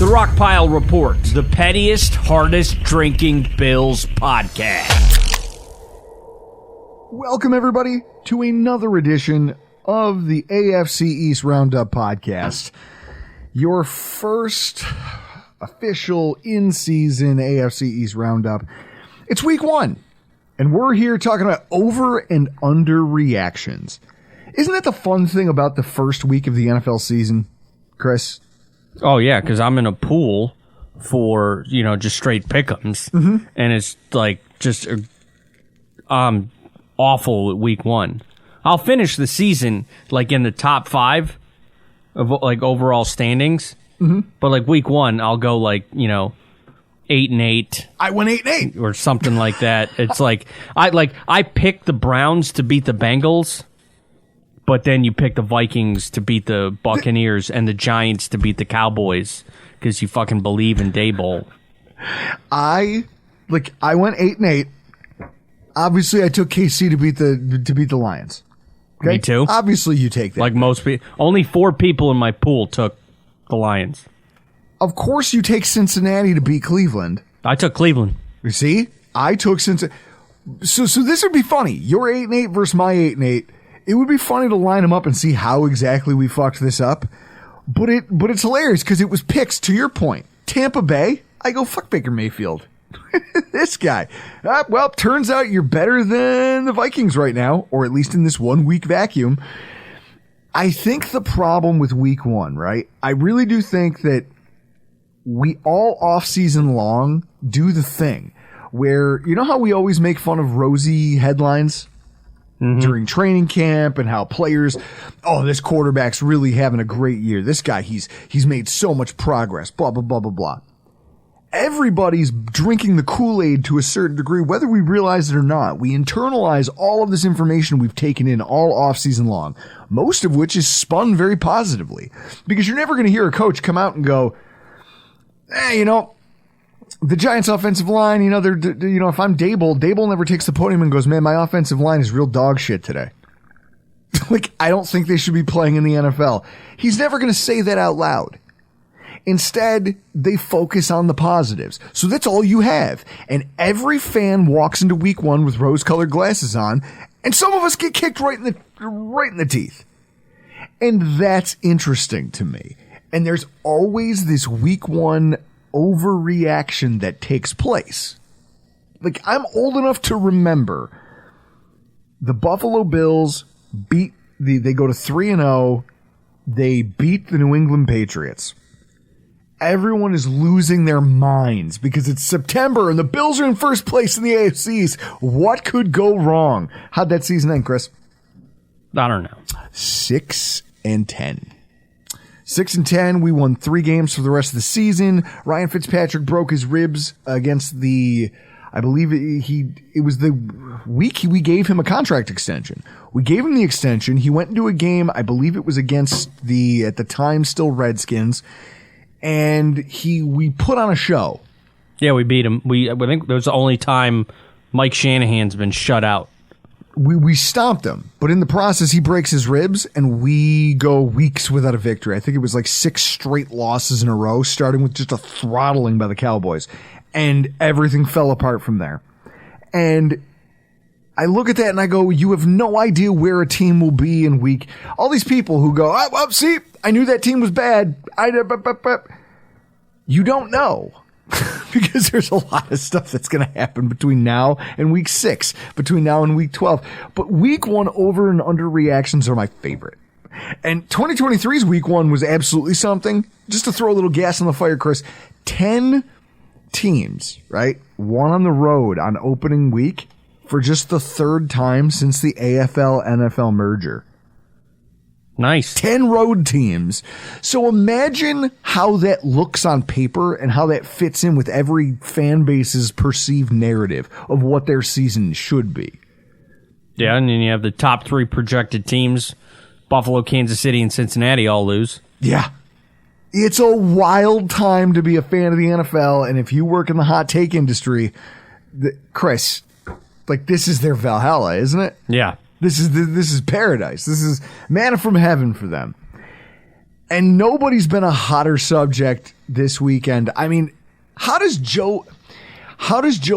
The Rockpile Report, the pettiest, hardest drinking Bills podcast. Welcome, everybody, to another edition of the AFC East Roundup podcast. Your first official in-season AFC East Roundup. It's week one, and we're here talking about over and under reactions. Isn't that the fun thing about the first week of the NFL season, Chris? Oh, yeah, because I'm in a pool for, just straight pick'ems, and it's like just awful at week one. I'll finish the season like in the top 5 of like overall standings, but like week one, I'll go like 8-8. I went 8-8 or something like that. It's like I picked the Browns to beat the Bengals. But then you pick the Vikings to beat the Buccaneers and the Giants to beat the Cowboys because you fucking believe in Daboll. I went 8-8. Obviously, I took KC to beat the Lions. Okay? Me too. Obviously, you take that. Like most people, only 4 people in my pool took the Lions. Of course, you take Cincinnati to beat Cleveland. I took Cleveland. You see, I took Cincinnati. So this would be funny. Your 8-8 versus my 8-8. It would be funny to line them up and see how exactly we fucked this up. But it's hilarious because it was picks, to your point. Tampa Bay, I go, fuck Baker Mayfield. This guy. Well, turns out you're better than the Vikings right now, or at least in this 1 week vacuum. I think the problem with week one, right? I really do think that we all off season long do the thing where, you know how we always make fun of rosy headlines? During training camp and how players, this quarterback's really having a great year. This guy, he's made so much progress, blah, blah, blah, blah, blah. Everybody's drinking the Kool-Aid to a certain degree, whether we realize it or not. We internalize all of this information we've taken in all offseason long, most of which is spun very positively. Because you're never going to hear a coach come out and go, the Giants' offensive line, if I'm Daboll never takes the podium and goes, man, my offensive line is real dog shit today. I don't think they should be playing in the NFL. He's never going to say that out loud. Instead, they focus on the positives. So that's all you have. And every fan walks into week one with rose-colored glasses on, and some of us get kicked right in the teeth. And that's interesting to me. And there's always this week one overreaction that takes place. I'm old enough to remember the Buffalo Bills they go to 3-0. They beat the New England Patriots. Everyone is losing their minds because it's September and the Bills are in first place in the AFCs. What could go wrong? How'd that season end, Chris? I don't know. 6-10. 6-10, we won 3 games for the rest of the season. Ryan Fitzpatrick broke his ribs against I believe it was the week we gave him a contract extension. We gave him the extension. He went into a game, I believe it was against the, at the time, still Redskins, and we put on a show. Yeah, we beat him. I think that was the only time Mike Shanahan's been shut out. We stomped him, but in the process, he breaks his ribs, and we go weeks without a victory. I think it was 6 straight losses in a row, starting with just a throttling by the Cowboys, and everything fell apart from there. And I look at that and I go, you have no idea where a team will be in week. All these people who go, see, I knew that team was bad. You don't know. Because there's a lot of stuff that's going to happen between now and week 6, between now and week 12. But week 1 over and under reactions are my favorite. And 2023's week 1 was absolutely something. Just to throw a little gas on the fire, Chris, 10 teams, right? One on the road on opening week for just the 3rd time since the AFL-NFL merger. Nice. 10 road teams. So imagine how that looks on paper and how that fits in with every fan base's perceived narrative of what their season should be. Yeah, and then you have the top 3 projected teams, Buffalo, Kansas City, and Cincinnati all lose. Yeah. It's a wild time to be a fan of the NFL, and if you work in the hot take industry, Chris, this is their Valhalla, isn't it? Yeah. This is paradise. This is manna from heaven for them. And nobody's been a hotter subject this weekend. I mean, how does Joe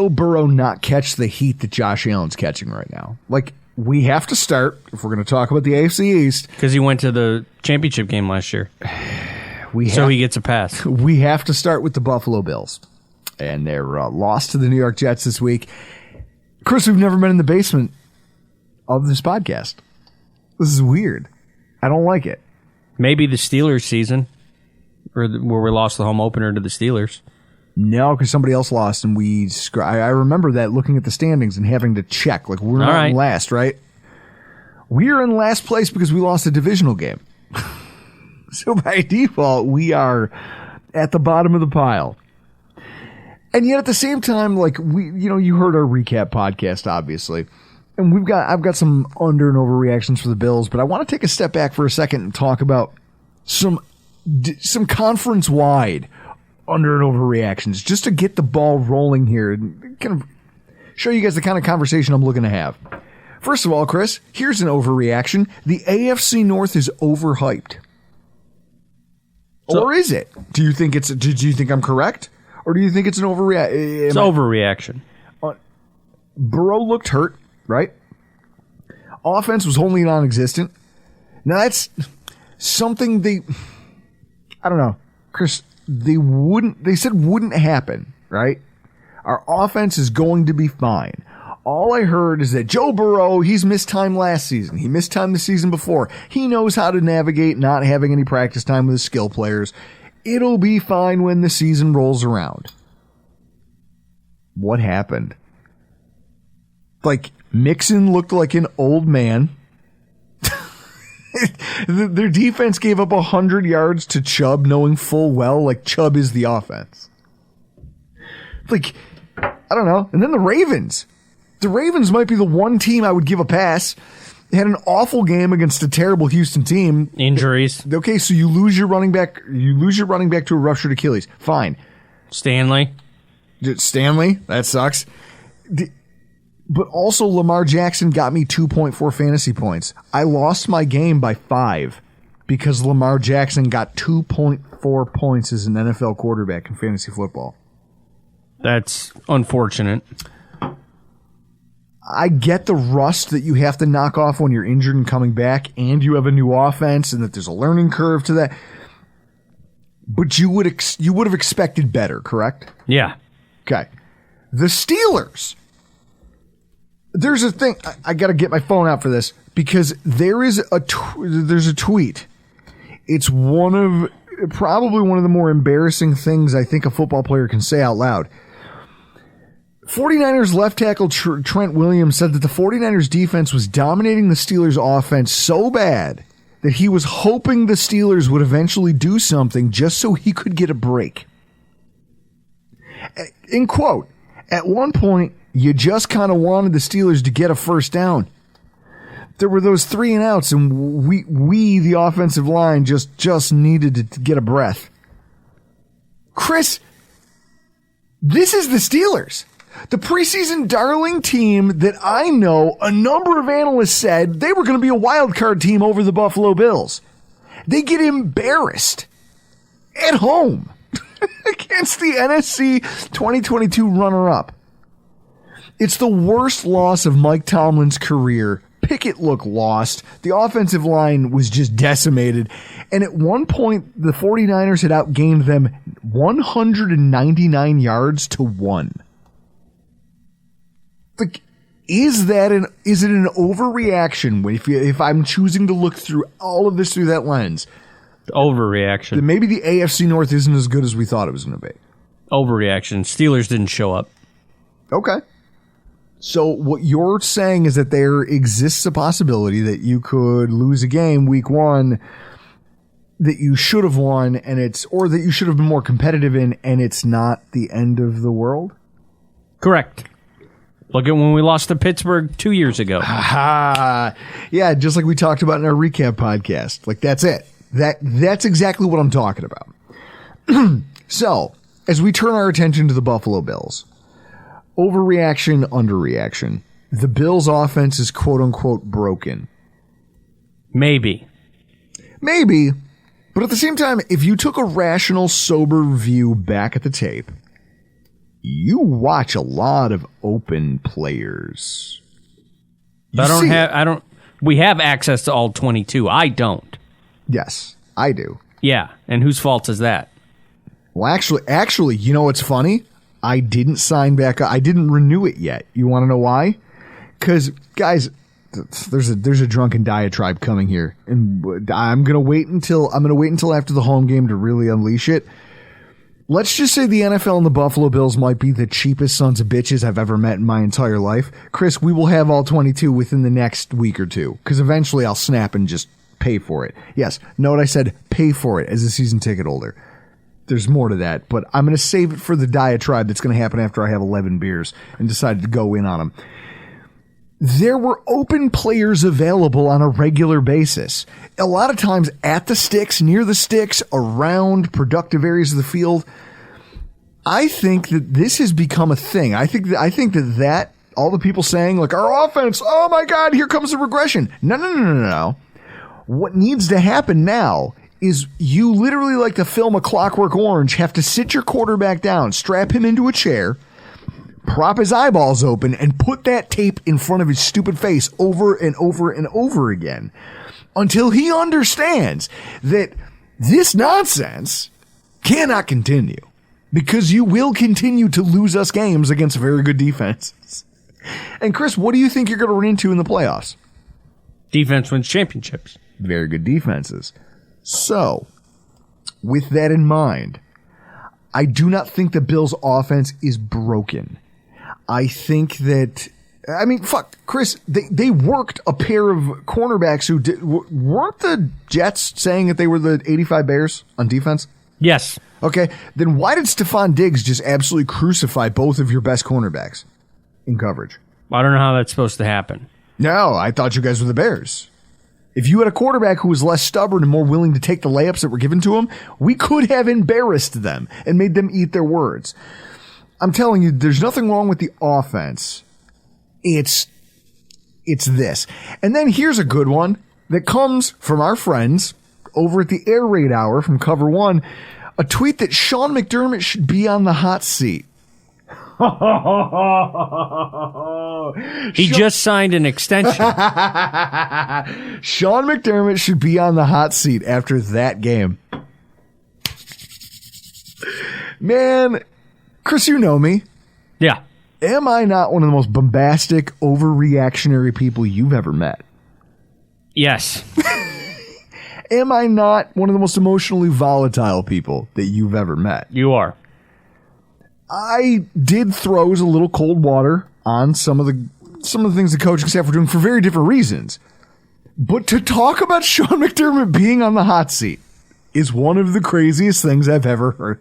Burrow not catch the heat that Josh Allen's catching right now? Like, we have to start, if we're going to talk about the AFC East. Because he went to the championship game last year. So he gets a pass. We have to start with the Buffalo Bills. And their loss to the New York Jets this week. Chris, we've never been in the basement of this podcast. This is weird. I don't like it. Maybe the Steelers season, where we lost the home opener to the Steelers. No, because somebody else lost, and I remember that, looking at the standings and having to check. Like, we're not in last, right? We're in last place because we lost a divisional game. So by default, we are at the bottom of the pile. And yet at the same time, like, you heard our recap podcast, obviously. And I've got some under and overreactions for the Bills, but I want to take a step back for a second and talk about some conference-wide under and overreactions, just to get the ball rolling here and kind of show you guys the kind of conversation I'm looking to have. First of all, Chris, here's an overreaction. The AFC North is overhyped. Or is it? Do you think I'm correct? Or do you think it's an overreaction? It's overreaction. Burrow looked hurt, right? Offense was wholly non-existent. Now that's something I don't know, Chris, they said wouldn't happen, right? Our offense is going to be fine. All I heard is that Joe Burrow, he's missed time last season. He missed time the season before. He knows how to navigate not having any practice time with his skill players. It'll be fine when the season rolls around. What happened? Like, Mixon looked like an old man. Their defense gave up 100 yards to Chubb, knowing full well, like, Chubb is the offense. Like, I don't know. And then the Ravens. The Ravens might be the one team I would give a pass. They had an awful game against a terrible Houston team. Injuries. Okay, so you lose your running back. You lose your running back to a ruptured Achilles. Fine. Stanley, that sucks. But also, Lamar Jackson got me 2.4 fantasy points. I lost my game by 5 because Lamar Jackson got 2.4 points as an NFL quarterback in fantasy football. That's unfortunate. I get the rust that you have to knock off when you're injured and coming back, and you have a new offense, and that there's a learning curve to that. But you would have expected better, correct? Yeah. Okay. The Steelers. There's a thing. I got to get my phone out for this because there's a tweet. It's probably one of the more embarrassing things I think a football player can say out loud. 49ers left tackle Trent Williams said that the 49ers defense was dominating the Steelers offense so bad that he was hoping the Steelers would eventually do something just so he could get a break. In quote, at one point, you just kind of wanted the Steelers to get a first down. There were those 3 and outs, and we the offensive line, just needed to get a breath. Chris, this is the Steelers. The preseason darling team that I know a number of analysts said they were going to be a wild card team over the Buffalo Bills. They get embarrassed at home against the NFC 2022 runner-up. It's the worst loss of Mike Tomlin's career. Pickett looked lost. The offensive line was just decimated. And at one point, the 49ers had outgained them 199 yards to 1. Like, is it an overreaction if I'm choosing to look through all of this through that lens? Overreaction. Then maybe the AFC North isn't as good as we thought it was going to be. Overreaction. Steelers didn't show up. Okay. So what you're saying is that there exists a possibility that you could lose a game week 1 that you should have won, or that you should have been more competitive in, and it's not the end of the world? Correct. Look at when we lost to Pittsburgh 2 years ago. Yeah, just like we talked about in our recap podcast. Like, that's it. That's exactly what I'm talking about. So, as we turn our attention to the Buffalo Bills, overreaction, underreaction. The Bills' offense is quote-unquote broken. Maybe. But at the same time, if you took a rational, sober view back at the tape, you watch a lot of open players. We have access to all 22. I don't. Yes, I do. Yeah, and whose fault is that? Well, actually, you know what's funny? I didn't sign back up. I didn't renew it yet. You want to know why? Because, guys, there's a drunken diatribe coming here, and I'm gonna wait until after the home game to really unleash it. Let's just say the NFL and the Buffalo Bills might be the cheapest sons of bitches I've ever met in my entire life. Chris, we will have all 22 within the next week or two, because eventually I'll snap and just pay for it. Yes, note I said pay for it as a season ticket holder. There's more to that, but I'm going to save it for the diatribe that's going to happen after I have 11 beers and decided to go in on them. There were open players available on a regular basis. A lot of times at the sticks, near the sticks, around productive areas of the field. I think that this has become a thing. I think that all the people saying, like, our offense, oh my God, here comes the regression. No. What needs to happen now is you literally, like the film A Clockwork Orange, have to sit your quarterback down, strap him into a chair, prop his eyeballs open, and put that tape in front of his stupid face over and over and over again until he understands that this nonsense cannot continue, because you will continue to lose us games against very good defenses. And Chris, what do you think you're going to run into in the playoffs? Defense wins championships. Very good defenses. So, with that in mind, I do not think the Bills' offense is broken. I think that, Chris, they worked a pair of cornerbacks who weren't the Jets saying that they were the 85 Bears on defense? Yes. Okay, then why did Stephon Diggs just absolutely crucify both of your best cornerbacks in coverage? I don't know how that's supposed to happen. No, I thought you guys were the Bears. If you had a quarterback who was less stubborn and more willing to take the layups that were given to him, we could have embarrassed them and made them eat their words. I'm telling you, there's nothing wrong with the offense. It's this. And then here's a good one that comes from our friends over at the Air Raid Hour from Cover One, a tweet that Sean McDermott should be on the hot seat. He just signed an extension. Sean McDermott should be on the hot seat after that game. Man, Chris, you know me. Yeah. Am I not one of the most bombastic, overreactionary people you've ever met? Yes. Am I not one of the most emotionally volatile people that you've ever met? You are. I did throws a little cold water on some of the things the coaching staff were doing for very different reasons. But to talk about Sean McDermott being on the hot seat is one of the craziest things I've ever heard.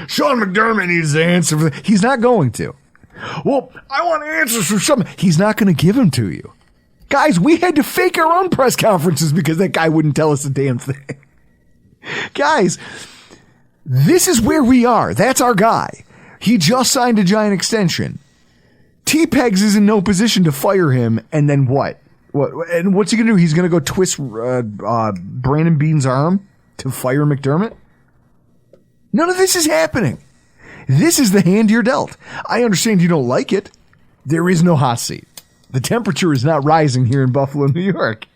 Sean McDermott needs to answer for that. He's not going to. Well, I want answers from something. He's not going to give them to you. Guys, we had to fake our own press conferences because that guy wouldn't tell us a damn thing. Guys, this is where we are. That's our guy. He just signed a giant extension. T-Pegs is in no position to fire him, and then what? And what's he going to do? He's going to go twist Brandon Beane's arm to fire McDermott? None of this is happening. This is the hand you're dealt. I understand you don't like it. There is no hot seat. The temperature is not rising here in Buffalo, New York.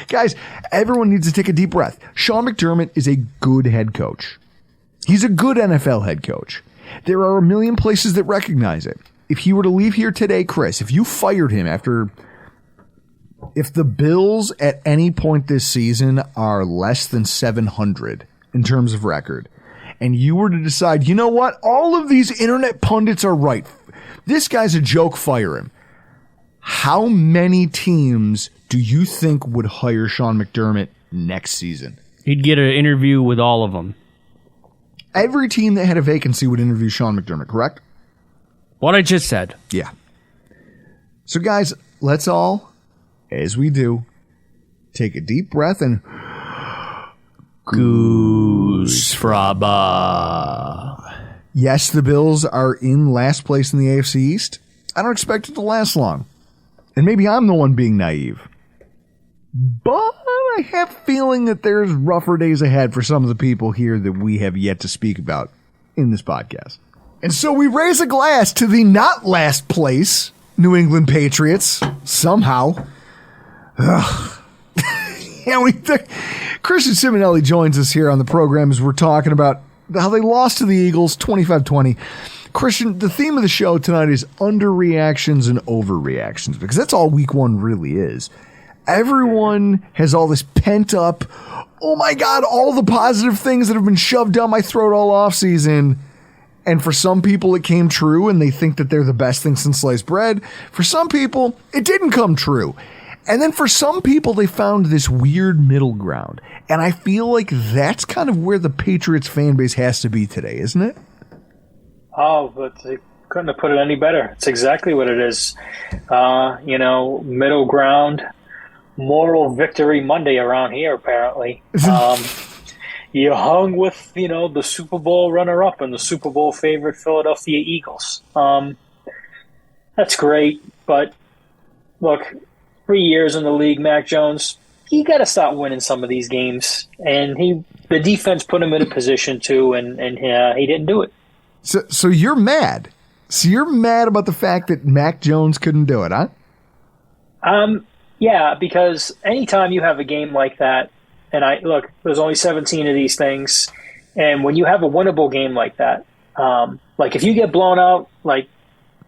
Guys, everyone needs to take a deep breath. Sean McDermott is a good head coach. He's a good NFL head coach. There are a million places that recognize it. If he were to leave here today, Chris, if you fired him if the Bills at any point this season are less than 700 in terms of record, and you were to decide, you know what, all of these internet pundits are right. This guy's a joke, fire him. How many teams do you think would hire Sean McDermott next season? He'd get an interview with all of them. Every team that had a vacancy would interview Sean McDermott, correct? What I just said. Yeah. So, guys, let's all, as we do, take a deep breath and Goose Fraba. Yes, the Bills are in last place in the AFC East. I don't expect it to last long. And maybe I'm the one being naive. But I have a feeling that there's rougher days ahead for some of the people here that we have yet to speak about in this podcast. And so we raise a glass to the not last place New England Patriots, somehow. Christian Simonelli joins us here on the program as we're talking about how they lost to the Eagles 25-20. Christian, the theme of the show tonight is underreactions and overreactions, because that's all week one really is. Everyone has all this pent up, oh my God, all the positive things that have been shoved down my throat all off season. And for some people, it came true, and they think that they're the best thing since sliced bread. For some people, it didn't come true. And then for some people, they found this weird middle ground. And I feel like that's kind of where the Patriots fan base has to be today, isn't it? Oh, but they couldn't have put it any better. It's exactly what it is. Middle ground, moral victory Monday around here, apparently. You hung with, the Super Bowl runner-up and the Super Bowl favorite Philadelphia Eagles. That's great, but look, 3 years in the league, Mac Jones, he got to start winning some of these games, and the defense put him in a position to, and he didn't do it. So you're mad. So you're mad about the fact that Mac Jones couldn't do it, huh? Yeah, because anytime you have a game like that, and there's only 17 of these things, and when you have a winnable game like that, like if you get blown out, like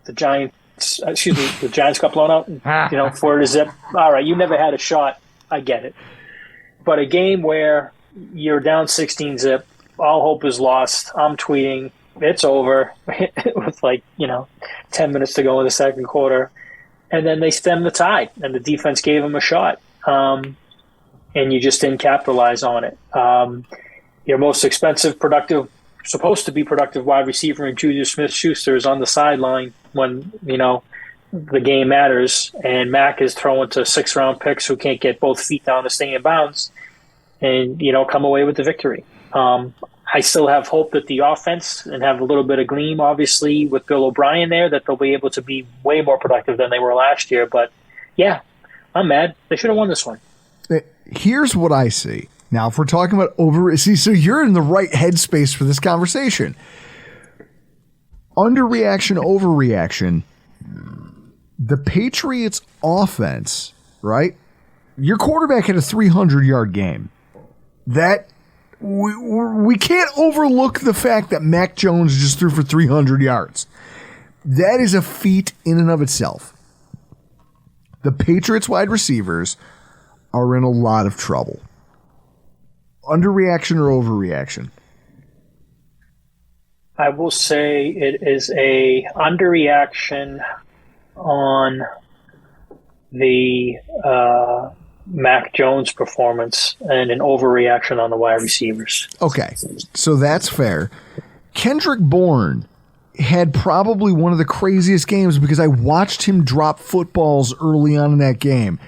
the Giants got blown out, 4-0. All right, you never had a shot. I get it. But a game where you're down 16-0, all hope is lost. I'm tweeting, it's over with 10 minutes to go in the second quarter. And then they stemmed the tide, and the defense gave them a shot. And you just didn't capitalize on it. Your most expensive, supposed to be productive wide receiver in Juju Smith-Schuster is on the sideline when, the game matters, and Mac is throwing to 6-round picks who can't get both feet down to stay in bounds and, come away with the victory. I still have hope that the offense, and have a little bit of gleam, obviously, with Bill O'Brien there, that they'll be able to be way more productive than they were last year. But, yeah, I'm mad. They should have won this one. Here's what I see. Now, if we're talking about so you're in the right headspace for this conversation. Underreaction, overreaction. The Patriots offense, right? Your quarterback had a 300-yard game. That we can't overlook the fact that Mac Jones just threw for 300 yards. That is a feat in and of itself. The Patriots wide receivers are in a lot of trouble. Underreaction or overreaction? I will say it is a underreaction on the Mac Jones performance and an overreaction on the wide receivers. Okay, so that's fair. Kendrick Bourne had probably one of the craziest games because I watched him drop footballs early on in that game.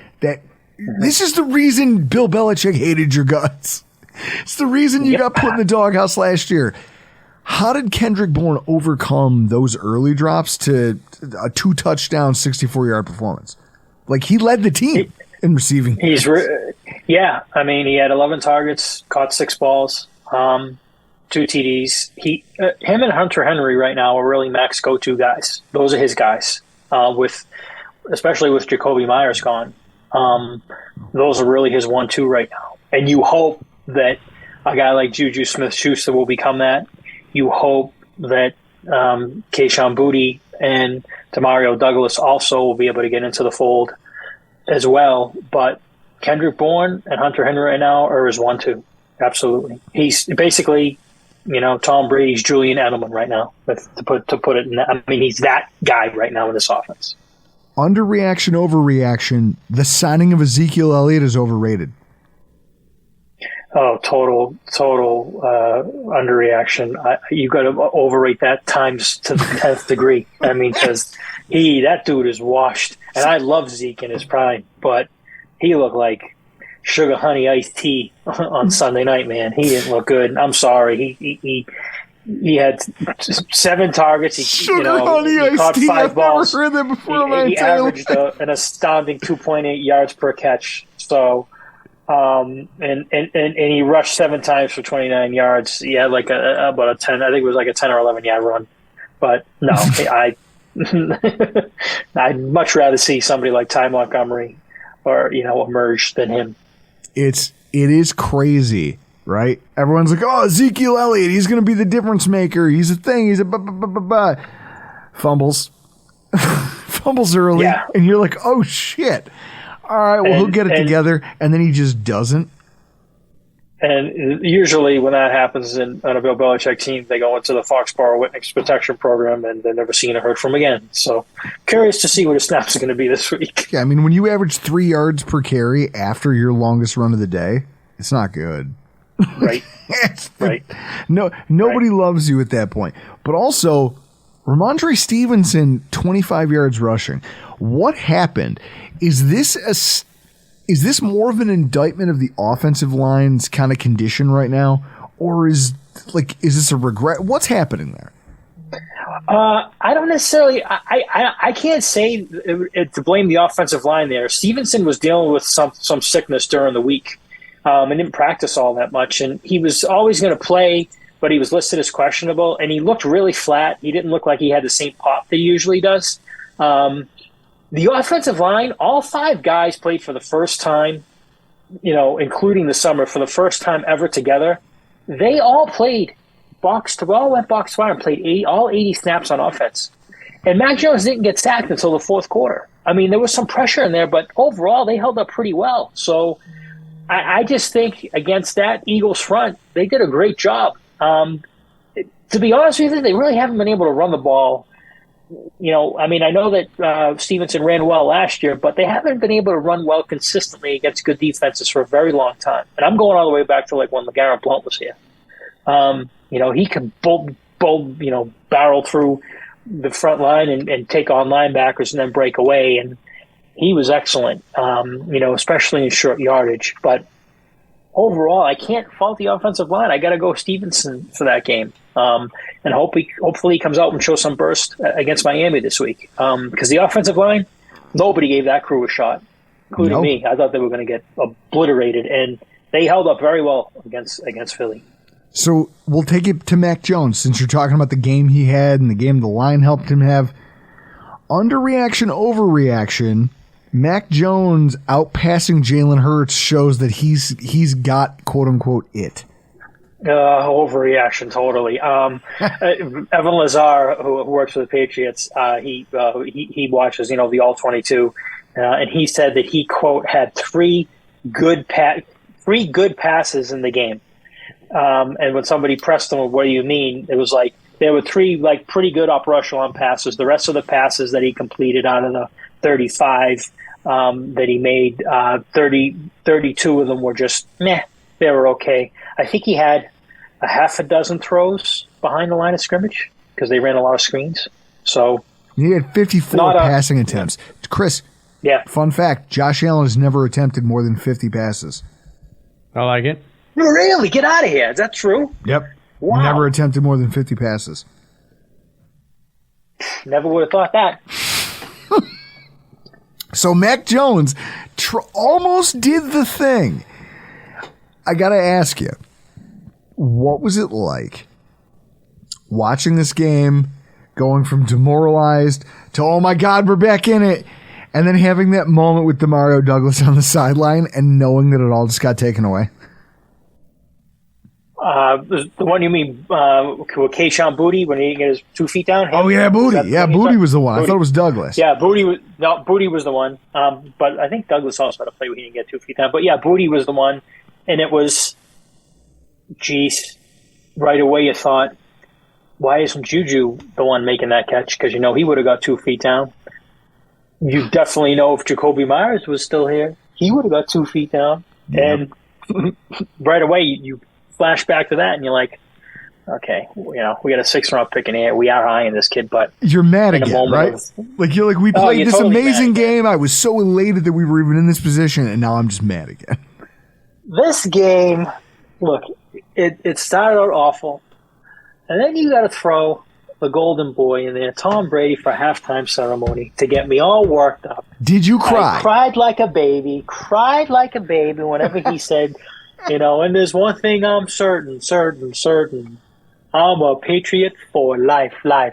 This is the reason Bill Belichick hated your guts. It's the reason you got put in the doghouse last year. How did Kendrick Bourne overcome those early drops to a 2-touchdown, 64-yard performance? Like, he led the team in receiving. He had 11 targets, caught 6 balls, 2 TDs. Him and Hunter Henry right now are really Mac's go-to guys. Those are his guys, especially with Jacoby Myers gone. Those are really his 1-2 right now. And you hope that a guy like Juju Smith-Schuster will become that. You hope that Kayshon Boutte and Demario Douglas also will be able to get into the fold as well. But Kendrick Bourne and Hunter Henry right now are his 1-2. Absolutely. He's basically, Tom Brady's Julian Edelman right now, to put it in that. I mean, he's that guy right now in this offense. Underreaction, overreaction. The signing of Ezekiel Elliott is overrated. Oh, total underreaction. You got to overrate that times to the 10th degree. I mean, because that dude is washed. And I love Zeke in his prime, but he looked like sugar honey iced tea on Sunday night, man. He didn't look good. I'm sorry. He had 7 targets. He caught 5 balls. I've never heard that before. He averaged an astounding 2.8 yards per catch. So, And he rushed 7 times for 29 yards. He had like about a 10, I think it was like a 10 or 11 yard run. But no, I'd much rather see somebody like Ty Montgomery or, emerge than him. It is crazy, right? Everyone's like, oh, Ezekiel Elliott, he's going to be the difference maker. He's a thing. He's a fumbles. Fumbles early. Yeah. And you're like, oh, shit. All right, well, he'll get it together. And then he just doesn't. And usually when that happens on a Bill Belichick team, they go into the Foxborough Witness Protection Program and they're never seen or heard from again. So curious to see what his snaps are going to be this week. Yeah, I mean, when you average 3 yards per carry after your longest run of the day, it's not good. Right. Right. Nobody loves you at that point. But also, Ramondre Stevenson, 25 yards rushing. What happened? Is this more of an indictment of the offensive line's kind of condition right now, or is this a regret? What's happening there? I don't necessarily. I can't say to blame the offensive line there. Stevenson was dealing with some sickness during the week, and didn't practice all that much. And he was always going to play, but he was listed as questionable. And he looked really flat. He didn't look like he had the same pop that he usually does. The offensive line, all 5 guys played for the first time, including the summer, for the first time ever together. They all played all went box to wire and played all 80 snaps on offense. And Mac Jones didn't get sacked until the fourth quarter. I mean, there was some pressure in there, but overall they held up pretty well. So I just think against that Eagles front, they did a great job. To be honest with you, they really haven't been able to run the ball. I know that Stevenson ran well last year, but they haven't been able to run well consistently against good defenses for a very long time. And I'm going all the way back to like when LeGarrette Blount was here. He could barrel through the front line and take on linebackers and then break away. And he was excellent, especially in short yardage. But overall, I can't fault the offensive line. I got to go Stevenson for that game. And hopefully he comes out and shows some burst against Miami this week. Because the offensive line, nobody gave that crew a shot, including me. I thought they were going to get obliterated, and they held up very well against Philly. So we'll take it to Mac Jones, since you're talking about the game he had and the game the line helped him have. Underreaction, overreaction. Mac Jones outpassing Jalen Hurts shows that he's got quote unquote it. Overreaction, totally. Evan Lazar, who works for the Patriots, he watches the All 22, and he said that he quote had 3 good passes in the game. And when somebody pressed him, what do you mean? It was like there were 3 pretty good upper echelon passes. The rest of the passes that he completed out of the 35 that he made, 32 of them were just meh. They were okay. I think he had a half a dozen throws behind the line of scrimmage because they ran a lot of screens. So he had 54 passing attempts. Chris, fun fact, Josh Allen has never attempted more than 50 passes. I like it. Really? Get out of here. Is that true? Yep. Wow. Never attempted more than 50 passes. Never would have thought that. So Mac Jones almost did the thing. I got to ask you, what was it like watching this game, going from demoralized to, oh my God, we're back in it, and then having that moment with Demario Douglas on the sideline and knowing that it all just got taken away? The one you mean with Keyshawn Boutte when he didn't get his 2 feet down? Oh, yeah, Boutte. Yeah, Boutte was the one. Boutte. I thought it was Douglas. Yeah, Boutte was the one. But I think Douglas also had a play where he didn't get 2 feet down. But yeah, Boutte was the one. And it was, geez, right away you thought, why isn't Juju the one making that catch? Because, he would have got 2 feet down. You definitely know if Jacoby Myers was still here, he would have got 2 feet down. Yep. And right away you flash back to that and you're like, okay, we got a 6th-round pick in here. We are eyeing this kid, but you're mad again, right? You're like, we played this totally amazing game. I was so elated that we were even in this position, and now I'm just mad again. This game, look, it started out awful, and then you got to throw the golden boy in there, Tom Brady, for halftime ceremony to get me all worked up. Did you cry? I cried like a baby whenever he said, and there's one thing I'm certain. I'm a patriot for life. I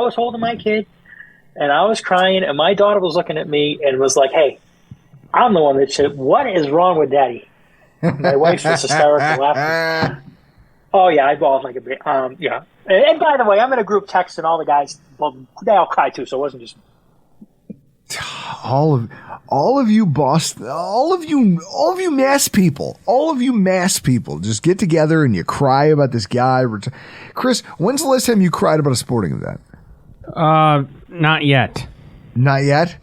was holding my kid, and I was crying, and my daughter was looking at me and was like, hey, I'm the one that said, what is wrong with Daddy? My wife's just hysterical laughing. Oh, yeah, I bawled like a baby. Yeah. And by the way, I'm in a group text, and all the guys, well, they all cried too, so it wasn't just me. All of you Boston, all of you mass people, just get together and you cry about this guy. Chris, when's the last time you cried about a sporting event? Not yet. Not yet?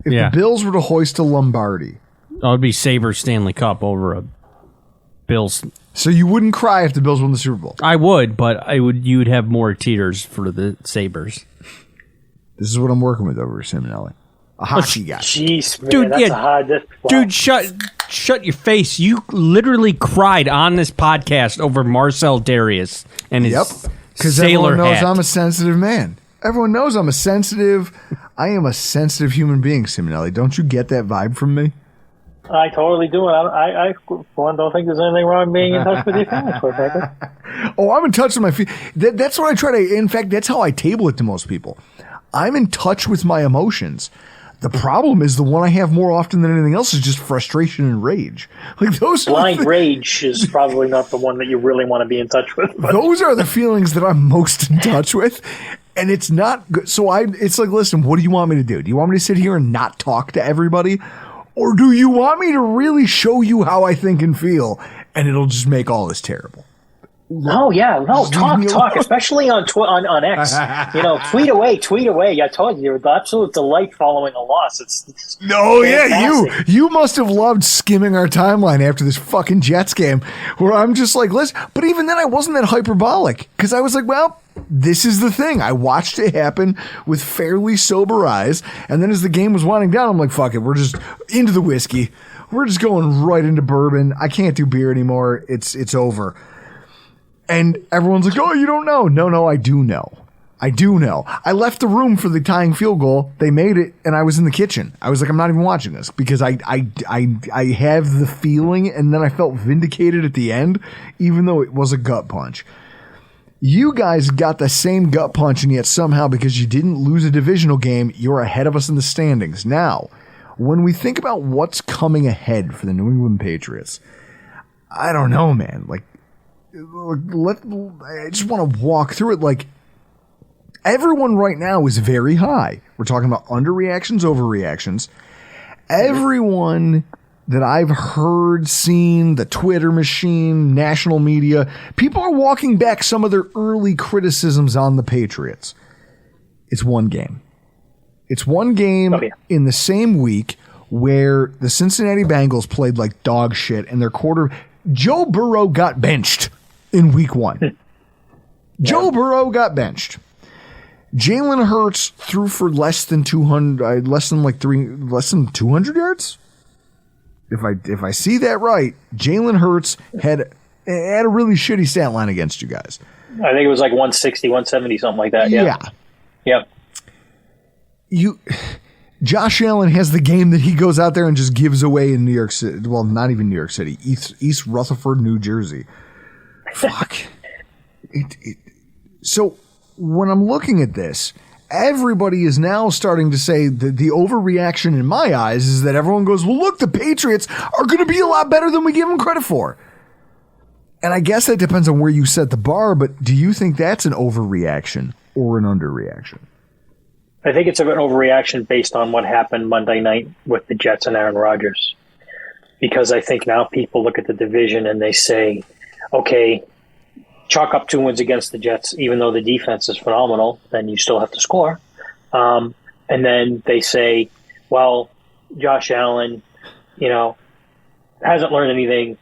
If the Bills were to hoist a Lombardi. It would be Sabres Stanley Cup over a Bills. So you wouldn't cry if the Bills won the Super Bowl? I would, but you would have more tears for the Sabres. This is what I'm working with over Simonelli. A hockey guy. Jeez, man, dude, that's a hard... Wow. Dude, shut your face. You literally cried on this podcast over Marcel Darius and his because sailor everyone knows hat. I'm a sensitive man. Everyone knows I'm a sensitive... I am a sensitive human being, Simonelli. Don't you get that vibe from me? I totally do. I for one, don't think there's anything wrong with being in touch with your feelings, quite frankly. Oh, I'm in touch with my feelings. That's what I try to... In fact, that's how I table it to most people. I'm in touch with my emotions. The problem is the one I have more often than anything else is just frustration and rage. Like those blind rage is probably not the one that you really want to be in touch with. But. Those are the feelings that I'm most in touch with, and it's not good. So it's like, listen, what do you want me to do? Do you want me to sit here and not talk to everybody, or do you want me to really show you how I think and feel, and it'll just make all this terrible? No, talk, especially on X. Tweet away. I told you, you're an absolute delight following a loss. It's fantastic. You must have loved skimming our timeline after this fucking Jets game, where I'm just like, listen. But even then, I wasn't that hyperbolic because I was like, well, this is the thing. I watched it happen with fairly sober eyes, and then as the game was winding down, I'm like, fuck it, we're just into the whiskey. We're just going right into bourbon. I can't do beer anymore. It's over. And everyone's like, oh, you don't know. No, I do know. I left the room for the tying field goal. They made it, and I was in the kitchen. I was like, I'm not even watching this because I have the feeling, and then I felt vindicated at the end, even though it was a gut punch. You guys got the same gut punch, and yet somehow, because you didn't lose a divisional game, you're ahead of us in the standings. Now, when we think about what's coming ahead for the New England Patriots, I don't know, man. I just want to walk through it. Like, everyone right now is very high. We're talking about underreactions, overreactions. Everyone that I've heard, seen, the Twitter machine, national media, people are walking back some of their early criticisms on the Patriots. It's one game. It's one game in the same week where the Cincinnati Bengals played like dog shit and their Joe Burrow got benched in week 1. Joe Burrow got benched. Jalen Hurts threw for less than 200 yards. If I see that right, Jalen Hurts had a really shitty stat line against you guys. I think it was like 160, 170, something like that. Yeah. Josh Allen has the game that he goes out there and just gives away in New York City. Well, not even New York City, East Rutherford, New Jersey. Fuck. So when I'm looking at this, everybody is now starting to say that the overreaction in my eyes is that everyone goes, well, look, the Patriots are going to be a lot better than we give them credit for. And I guess that depends on where you set the bar, but do you think that's an overreaction or an underreaction? I think it's an overreaction based on what happened Monday night with the Jets and Aaron Rodgers. Because I think now people look at the division and they say, okay, chalk up 2 wins against the Jets, even though the defense is phenomenal, then you still have to score. And then they say, well, Josh Allen, hasn't learned anything,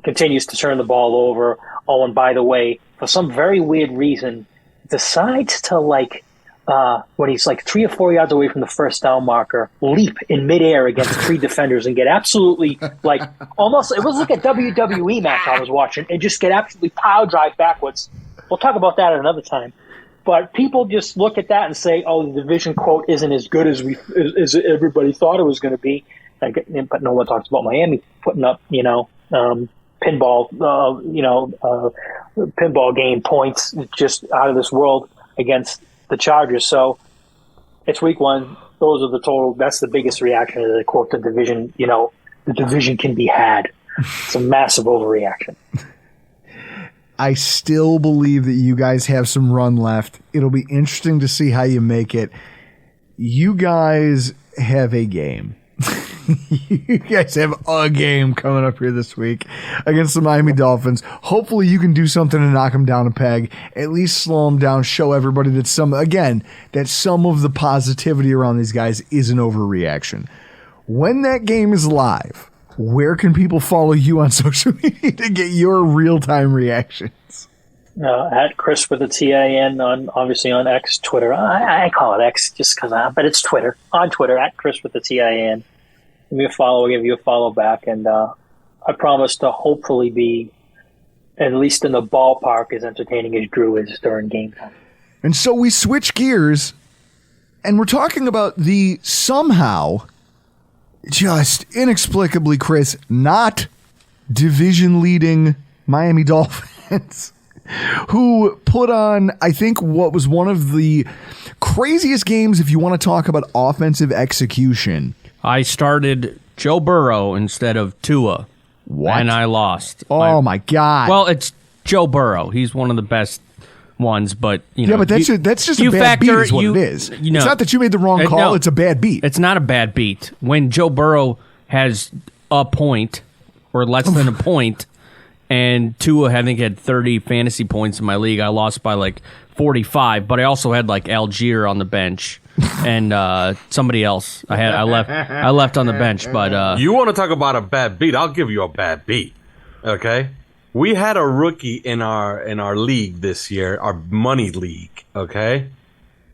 continues to turn the ball over. Oh, and by the way, for some very weird reason, decides to when he's like 3 or 4 yards away from the first down marker, leap in midair against 3 defenders and get absolutely almost, it was like a WWE match I was watching, and just get absolutely power drive backwards We'll talk about that at another time. But people just look at that and say, "Oh, the division quote isn't as good as everybody thought it was going to be." But no one talks about Miami putting up, pinball game points just out of this world against the Chargers. So it's week one. Those are the total. That's the biggest reaction to the quote. The division, the division can be had. It's a massive overreaction. I still believe that you guys have some run left. It'll be interesting to see how you make it. You guys have a game. You guys have a game coming up here this week against the Miami Dolphins. Hopefully you can do something to knock them down a peg, at least slow them down, show everybody that some of the positivity around these guys is an overreaction. When that game is live, where can people follow you on social media to get your real-time reactions? At Chris with a TIN obviously on X, Twitter. I call it X just because but it's Twitter. On Twitter, at Chris with a TIN. Give me a follow, I'll give you a follow back, and I promise to hopefully be, at least in the ballpark, as entertaining as Drew is during game time. And so we switch gears, and we're talking about the somehow, just inexplicably, Chris, not division-leading Miami Dolphins, who put on, I think, what was one of the craziest games if you want to talk about offensive execution. I started Joe Burrow instead of Tua. What? And I lost. Oh, my God. Well, it's Joe Burrow. He's one of the best ones, but, Yeah, but that's just a bad beat is what it is. It's not that you made the wrong call. No, it's a bad beat. It's not a bad beat. When Joe Burrow has a point or less than a point, and Tua, I think, had 30 fantasy points in my league, I lost by like 45, but I also had like Algier on the bench. And somebody else I left on the bench, but you want to talk about a bad beat? I'll give you a bad beat. Okay, we had a rookie in our league this year, our money league. Okay,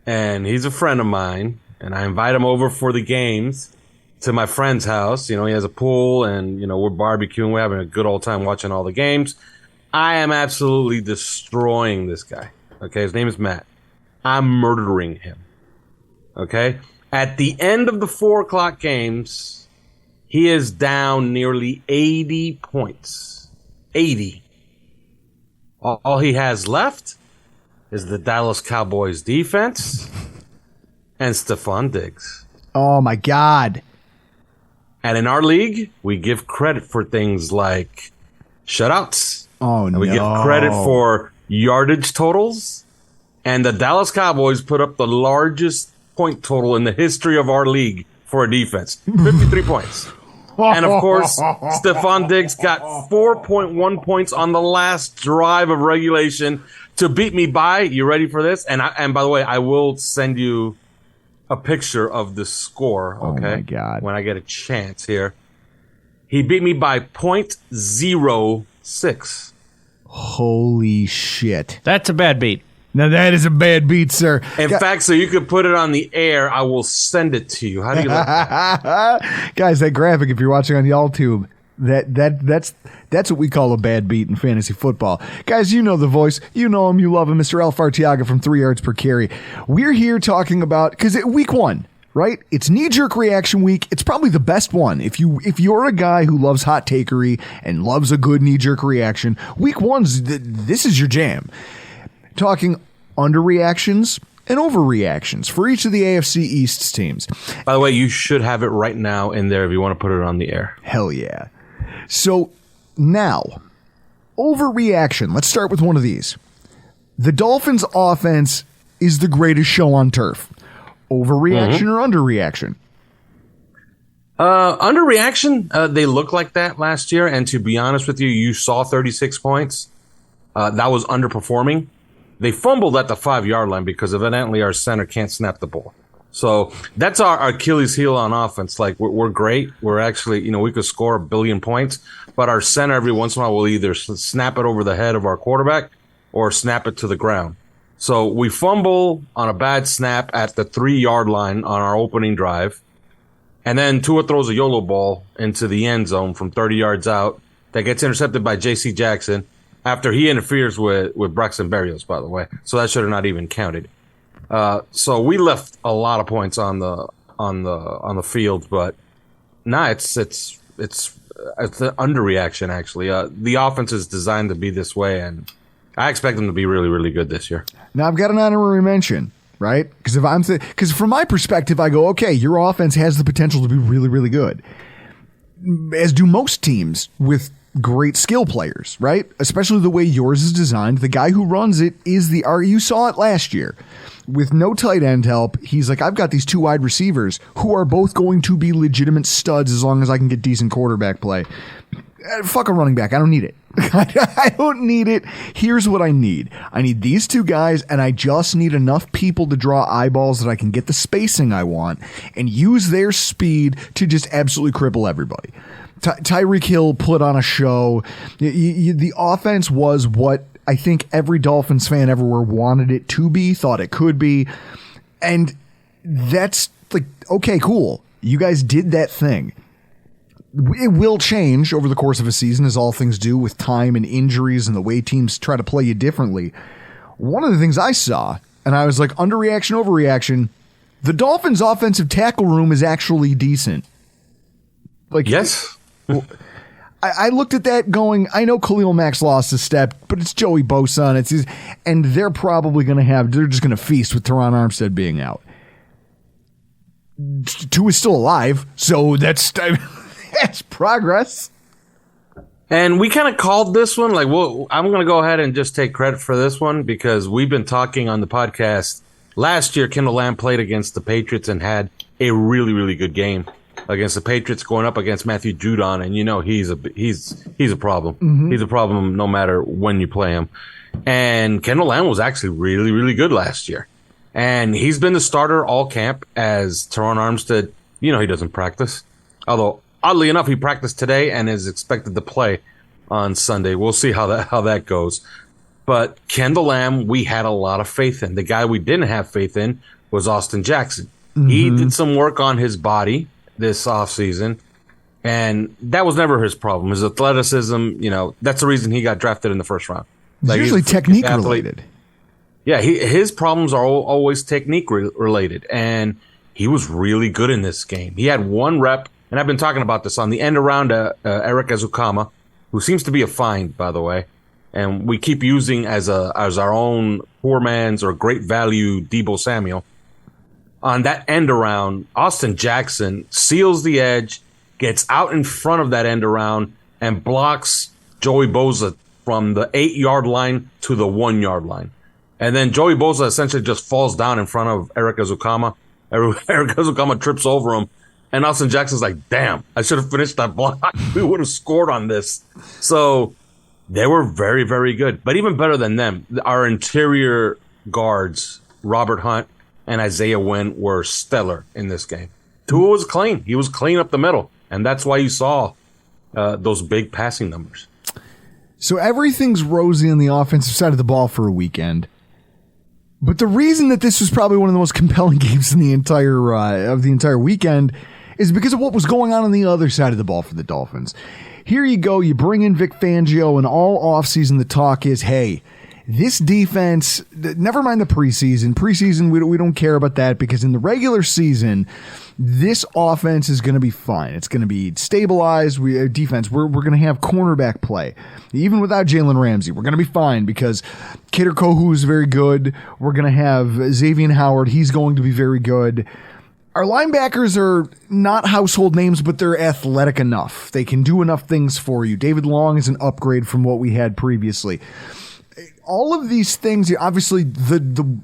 and he's a friend of mine, and I invite him over for the games to my friend's house. He has a pool, and we're barbecuing, we're having a good old time watching all the games. I am absolutely destroying this guy. Okay, his name is Matt. I'm murdering him. Okay, at the end of the 4:00 games, he is down nearly 80 points. 80. All he has left is the Dallas Cowboys defense and Stephon Diggs. Oh, my God. And in our league, we give credit for things like shutouts. Oh, no. We give credit for yardage totals. And the Dallas Cowboys put up the largest point total in the history of our league for a defense. 53 points. And, of course, Stephon Diggs got 4.1 points on the last drive of regulation to beat me by, you ready for this? And by the way, I will send you a picture of the score, okay? Oh, my God. When I get a chance here. He beat me by .06. Holy shit. that's a bad beat. Now that is a bad beat, sir. In fact, so you could put it on the air, I will send it to you. How do you like that? Guys, that graphic, if you're watching on YouTube, that's what we call a bad beat in fantasy football. Guys, you know the voice. You know him. You love him. Mr. Alf Arteaga from 3 Yards Per Carry. We're here talking about, because week one, right? It's knee-jerk reaction week. It's probably the best one. If you're a guy who loves hot takery and loves a good knee-jerk reaction, week one's, this is your jam. Talking underreactions and overreactions for each of the AFC East's teams. By the way, you should have it right now in there if you want to put it on the air. Hell yeah. So now, overreaction. Let's start with one of these. The Dolphins' offense is the greatest show on turf. Overreaction or underreaction? Underreaction. They looked like that last year, and to be honest with you, you saw 36 points. That was underperforming. They fumbled at the 5-yard line because evidently our center can't snap the ball. So that's our Achilles heel on offense. Like, we're great. We're actually, we could score 1 billion points, but our center every once in a while will either snap it over the head of our quarterback or snap it to the ground. So we fumble on a bad snap at the 3-yard line on our opening drive. And then Tua throws a YOLO ball into the end zone from 30 yards out that gets intercepted by J.C. Jackson. after he interferes with Braxton Berrios, by the way. So that should have not even counted. So we left a lot of points on the field, but it's an underreaction actually. The offense is designed to be this way, and I expect them to be really, really good this year. Now I've got an honorary mention, right? Because from my perspective, I go, okay, your offense has the potential to be really, really good, as do most teams with great skill players, right? Especially the way yours is designed. The guy who runs it is you saw it last year. With no tight end help, he's like, I've got these 2 wide receivers who are both going to be legitimate studs as long as I can get decent quarterback play. Fuck a running back. I don't need it. I don't need it. Here's what I need. I need these 2 guys, and I just need enough people to draw eyeballs that I can get the spacing I want and use their speed to just absolutely cripple everybody. Tyreek Hill put on a show. The offense was what I think every Dolphins fan everywhere wanted it to be, thought it could be. And that's like, okay, cool. You guys did that thing. It will change over the course of a season, as all things do, with time and injuries and the way teams try to play you differently. One of the things I saw, and I was like, underreaction, overreaction, the Dolphins' offensive tackle room is actually decent. Like, yes. I looked at that going, I know Khalil Mack's lost a step, but it's Joey Bosa, and they're probably going to they're just going to feast with Teron Armstead being out. 2 is still alive, so that's progress. And we kind of called this one, like, well, I'm going to go ahead and just take credit for this one because we've been talking on the podcast. Last year, Kendall Lamb played against the Patriots and had a really, really good game against the Patriots, going up against Matthew Judon, and he's a problem. Mm-hmm. He's a problem no matter when you play him. And Kendall Lamb was actually really, really good last year. And he's been the starter all camp, as Teron Armstead, he doesn't practice. Although, oddly enough, he practiced today and is expected to play on Sunday. We'll see how that goes. But Kendall Lamb, we had a lot of faith in. The guy we didn't have faith in was Austin Jackson. Mm-hmm. He did some work on his body this offseason, and that was never his problem. His athleticism, that's the reason he got drafted in the first round. Like, usually technique related. Yeah, his problems are always technique related, and he was really good in this game. He had 1 rep, and I've been talking about this on the end around Eric Ezukama, who seems to be a find, by the way, and we keep using as our own poor man's or great value Deebo Samuel. On that end around, Austin Jackson seals the edge, gets out in front of that end around, and blocks Joey Bosa from the 8-yard line to the 1-yard line. And then Joey Bosa essentially just falls down in front of Eric Ezukama. Eric Ezukama trips over him, and Austin Jackson's like, damn, I should have finished that block. We would have scored on this. So they were very, very good. But even better than them, our interior guards, Robert Hunt and Isaiah Wynn, were stellar in this game. Tua was clean. He was clean up the middle. And that's why you saw those big passing numbers. So everything's rosy on the offensive side of the ball for a weekend. But the reason that this was probably one of the most compelling games in the entire weekend is because of what was going on the other side of the ball for the Dolphins. Here you go. You bring in Vic Fangio, and all offseason the talk is, hey, this defense, never mind the preseason. Preseason, we don't care about that, because in the regular season, this offense is going to be fine. It's going to be stabilized. Defense, we're going to have cornerback play. Even without Jalen Ramsey, we're going to be fine because Kader Kohu is very good. We're going to have Xavier Howard. He's going to be very good. Our linebackers are not household names, but they're athletic enough. They can do enough things for you. David Long is an upgrade from what we had previously. All of these things, obviously, the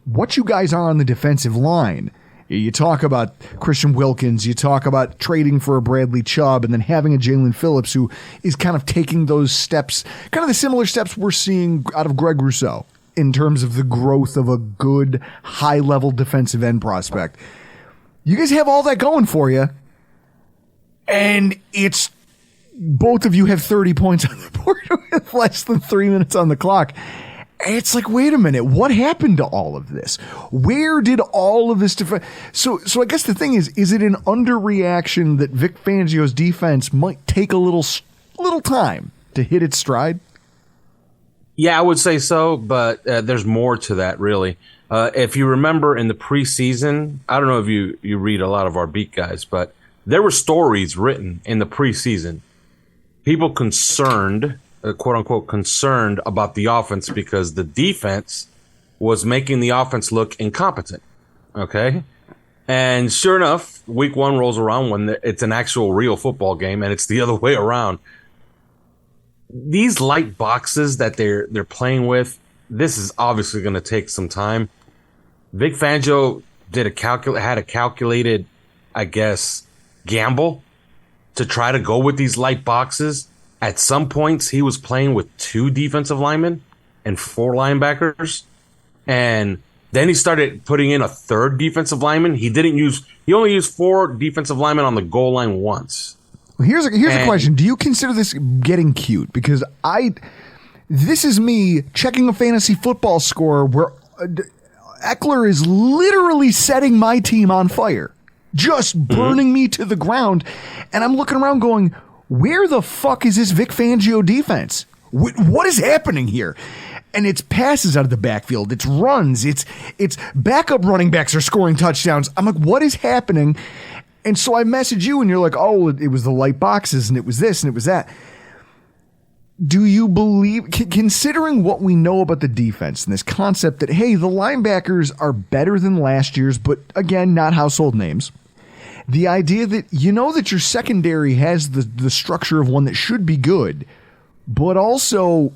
what you guys are on the defensive line. You talk about Christian Wilkins, you talk about trading for a Bradley Chubb, and then having a Jalen Phillips who is kind of taking those steps, kind of the similar steps we're seeing out of Greg Rousseau in terms of the growth of a good, high-level defensive end prospect. You guys have all that going for you, and it's both of you have 30 points on the board with less than 3 minutes on the clock. It's like, wait a minute, what happened to all of this? Where did all of this So I guess the thing is it an underreaction that Vic Fangio's defense might take a little time to hit its stride? Yeah, I would say so, but there's more to that, really. If you remember in the preseason, I don't know if you read a lot of our beat guys, but there were stories written in the preseason. People concerned, quote unquote, concerned about the offense because the defense was making the offense look incompetent. Okay? And sure enough, week 1 rolls around when it's an actual real football game, and it's the other way around. These light boxes that they're playing with, this is obviously going to take some time. Vic Fangio had a calculated, I guess, gamble to try to go with these light boxes. At some points, he was playing with 2 defensive linemen and 4 linebackers, and then he started putting in a 3rd defensive lineman. He only used 4 defensive linemen on the goal line once. Well, here's a question. Do you consider this getting cute? Because this is me checking a fantasy football score where Eckler is literally setting my team on fire, just burning me to the ground. And I'm looking around going, where the fuck is this Vic Fangio defense? What is happening here? And it's passes out of the backfield. It's runs. It's backup running backs are scoring touchdowns. I'm like, what is happening? And so I message you and you're like, oh, it was the light boxes and it was this and it was that. Do you believe, considering what we know about the defense and this concept that, hey, the linebackers are better than last year's, but again, not household names. The idea that you know that your secondary has the structure of one that should be good, but also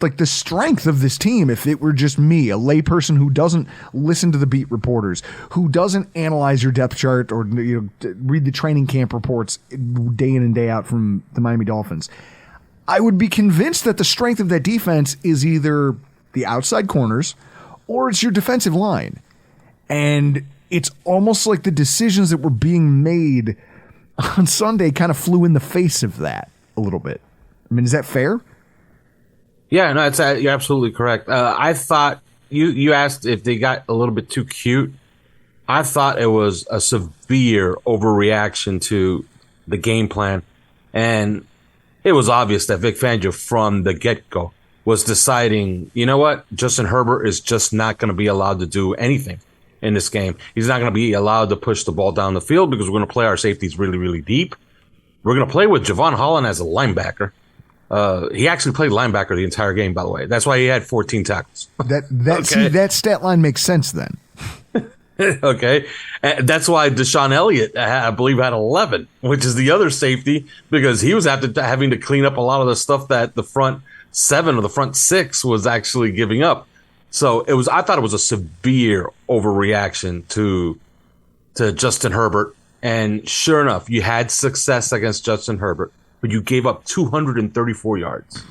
like the strength of this team, if it were just me, a layperson who doesn't listen to the beat reporters, who doesn't analyze your depth chart or read the training camp reports day in and day out from the Miami Dolphins, I would be convinced that the strength of that defense is either the outside corners or it's your defensive line. And it's almost like the decisions that were being made on Sunday kind of flew in the face of that a little bit. I mean, is that fair? Yeah, no, you're absolutely correct. I thought you asked if they got a little bit too cute. I thought it was a severe overreaction to the game plan. And it was obvious that Vic Fangio from the get-go was deciding, you know what, Justin Herbert is just not going to be allowed to do anything in this game. He's not going to be allowed to push the ball down the field because we're going to play our safeties really, really deep. We're going to play with Javon Holland as a linebacker. He actually played linebacker the entire game, by the way. That's why he had 14 tackles. See, that stat line makes sense then. Okay. That's why Deshaun Elliott, I believe, had 11, which is the other safety, because he was having to clean up a lot of the stuff that the front 7 or the front 6 was actually giving up. So I thought it was a severe overreaction to Justin Herbert. And sure enough, you had success against Justin Herbert, but you gave up 234 yards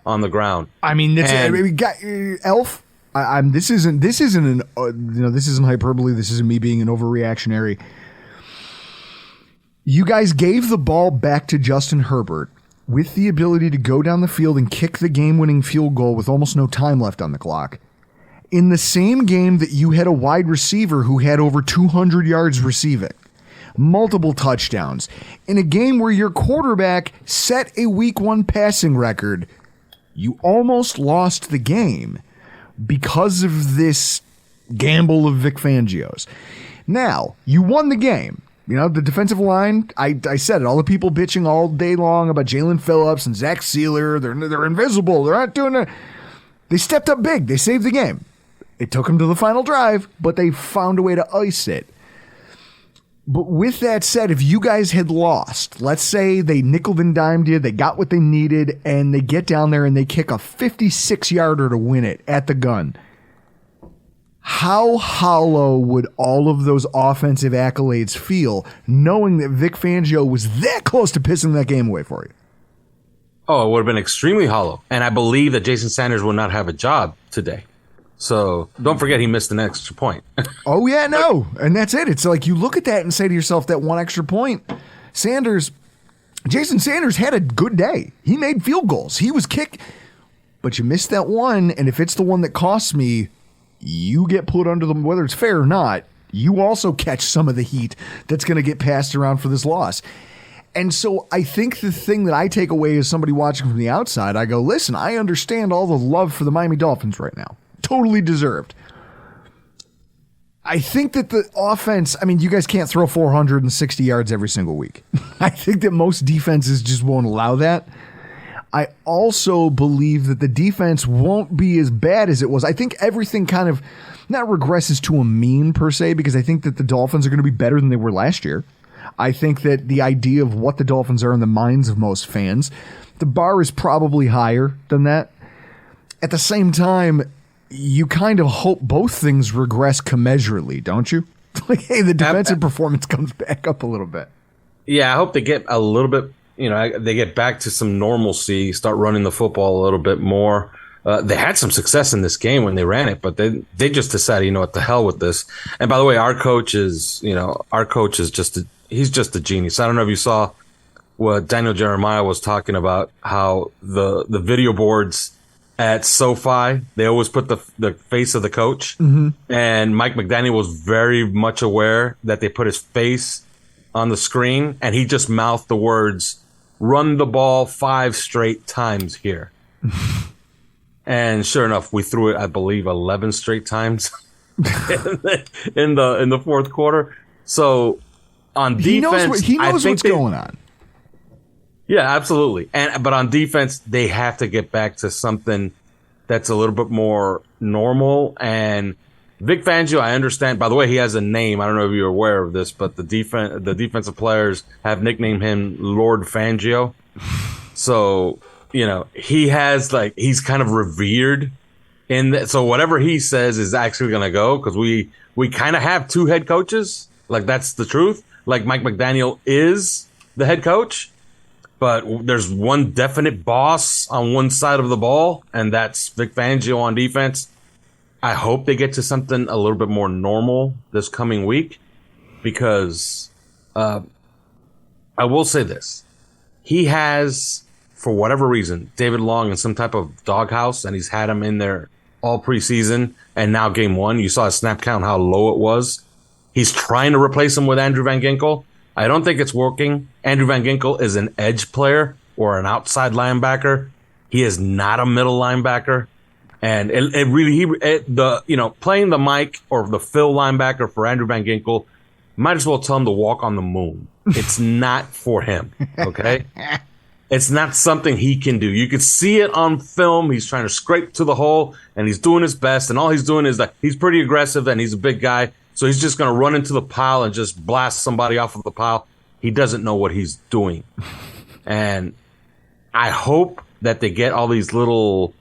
on the ground. I mean, Elf. This isn't hyperbole. This isn't me being an overreactionary. You guys gave the ball back to Justin Herbert with the ability to go down the field and kick the game-winning field goal with almost no time left on the clock. In the same game that you had a wide receiver who had over 200 yards receiving, multiple touchdowns, in a game where your quarterback set a week 1 passing record, you almost lost the game because of this gamble of Vic Fangio's. Now, you won the game. You know, the defensive line, I said it, all the people bitching all day long about Jalen Phillips and Zach Sealer, they're invisible, they're not doing it. They stepped up big, they saved the game. It took them to the final drive, but they found a way to ice it. But with that said, if you guys had lost, let's say they nickel and dimed you, they got what they needed, and they get down there and they kick a 56-yarder to win it at the gun, how hollow would all of those offensive accolades feel knowing that Vic Fangio was that close to pissing that game away for you? Oh, it would have been extremely hollow. And I believe that Jason Sanders will not have a job today. So don't forget he missed an extra point. Oh, yeah, no. And that's it. It's like you look at that and say to yourself, that one extra point, Jason Sanders had a good day. He made field goals. He was kicked. But you missed that one, and if it's the one that costs me, you get put under them, whether it's fair or not, you also catch some of the heat that's going to get passed around for this loss. And so I think the thing that I take away as somebody watching from the outside, I go, listen, I understand all the love for the Miami Dolphins right now. Totally deserved. I think that the offense, I mean, you guys can't throw 460 yards every single week. I think that most defenses just won't allow that. I also believe that the defense won't be as bad as it was. I think everything kind of not regresses to a mean per se, because I think that the Dolphins are going to be better than they were last year. I think that the idea of what the Dolphins are in the minds of most fans, the bar is probably higher than that. At the same time, you kind of hope both things regress commensurately, don't you? Like, hey, the defensive performance comes back up a little bit. Yeah, I hope they get a little bit, they get back to some normalcy, start running the football a little bit more. They had some success in this game when they ran it, but they just decided, what the hell with this. And by the way, our coach is he's just a genius. I don't know if you saw what Daniel Jeremiah was talking about, how the video boards at SoFi, they always put the face of the coach. Mm-hmm. And Mike McDaniel was very much aware that they put his face on the screen, and he just mouthed the words, "Run the ball 5 straight times here." And sure enough, we threw it, I believe, 11 straight times in the fourth quarter. So on defense, he knows what's going on. Yeah, absolutely. But on defense, they have to get back to something that's a little bit more normal. And Vic Fangio, I understand. By the way, he has a name. I don't know if you're aware of this, but the defensive players have nicknamed him Lord Fangio. So, he has he's kind of revered in that. So whatever he says is actually going to go, because we kind of have 2 head coaches. That's the truth. Mike McDaniel is the head coach. But there's one definite boss on one side of the ball, and that's Vic Fangio on defense. I hope they get to something a little bit more normal this coming week, because I will say this. He has, for whatever reason, David Long in some type of doghouse, and he's had him in there all preseason, and now game 1, you saw a snap count, how low it was. He's trying to replace him with Andrew Van Ginkel. I don't think it's working. Andrew Van Ginkel is an edge player or an outside linebacker. He is not a middle linebacker. And playing the Mike or the Phil linebacker for Andrew Van Ginkel, might as well tell him to walk on the moon. It's not for him, okay? It's not something he can do. You can see it on film. He's trying to scrape to the hole, and he's doing his best. And all he's doing is that he's pretty aggressive, and he's a big guy. So he's just going to run into the pile and just blast somebody off of the pile. He doesn't know what he's doing. And I hope that they get all these little,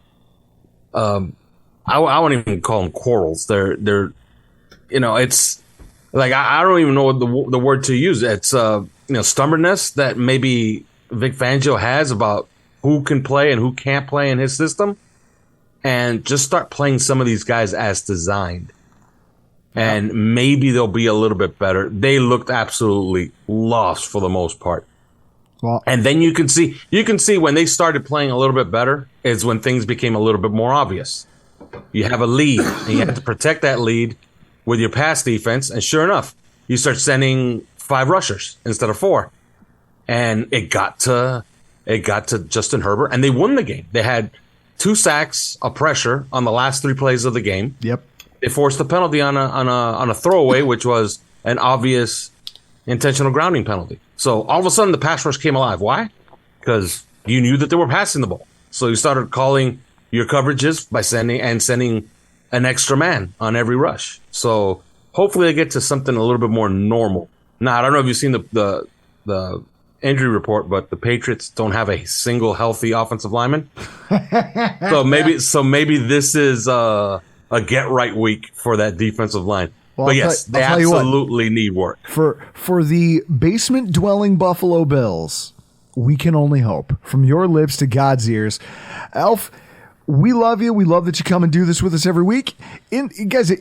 I won't even call them quarrels. They're it's I don't even know what the word to use. It's, stubbornness that maybe Vic Fangio has about who can play and who can't play in his system. And just start playing some of these guys as designed. And maybe they'll be a little bit better. They looked absolutely lost for the most part. Well, and then you can see when they started playing a little bit better is when things became a little bit more obvious. You have a lead, and you have to protect that lead with your pass defense. And sure enough, you start sending 5 rushers instead of 4. And it got to Justin Herbert, and they won the game. They had 2 sacks of pressure on the last 3 plays of the game. Yep. They forced the penalty on a throwaway, which was an obvious intentional grounding penalty. So all of a sudden, the pass rush came alive. Why? Because you knew that they were passing the ball. So you started calling your coverages by sending an extra man on every rush. So hopefully they get to something a little bit more normal. Now, I don't know if you've seen the injury report, but the Patriots don't have a single healthy offensive lineman. so maybe this is a get right week for that defensive line. Well, but yes, they absolutely need work. For the basement dwelling Buffalo Bills, we can only hope. From your lips to God's ears. Alf, we love you. We love that you come and do this with us every week. Guys,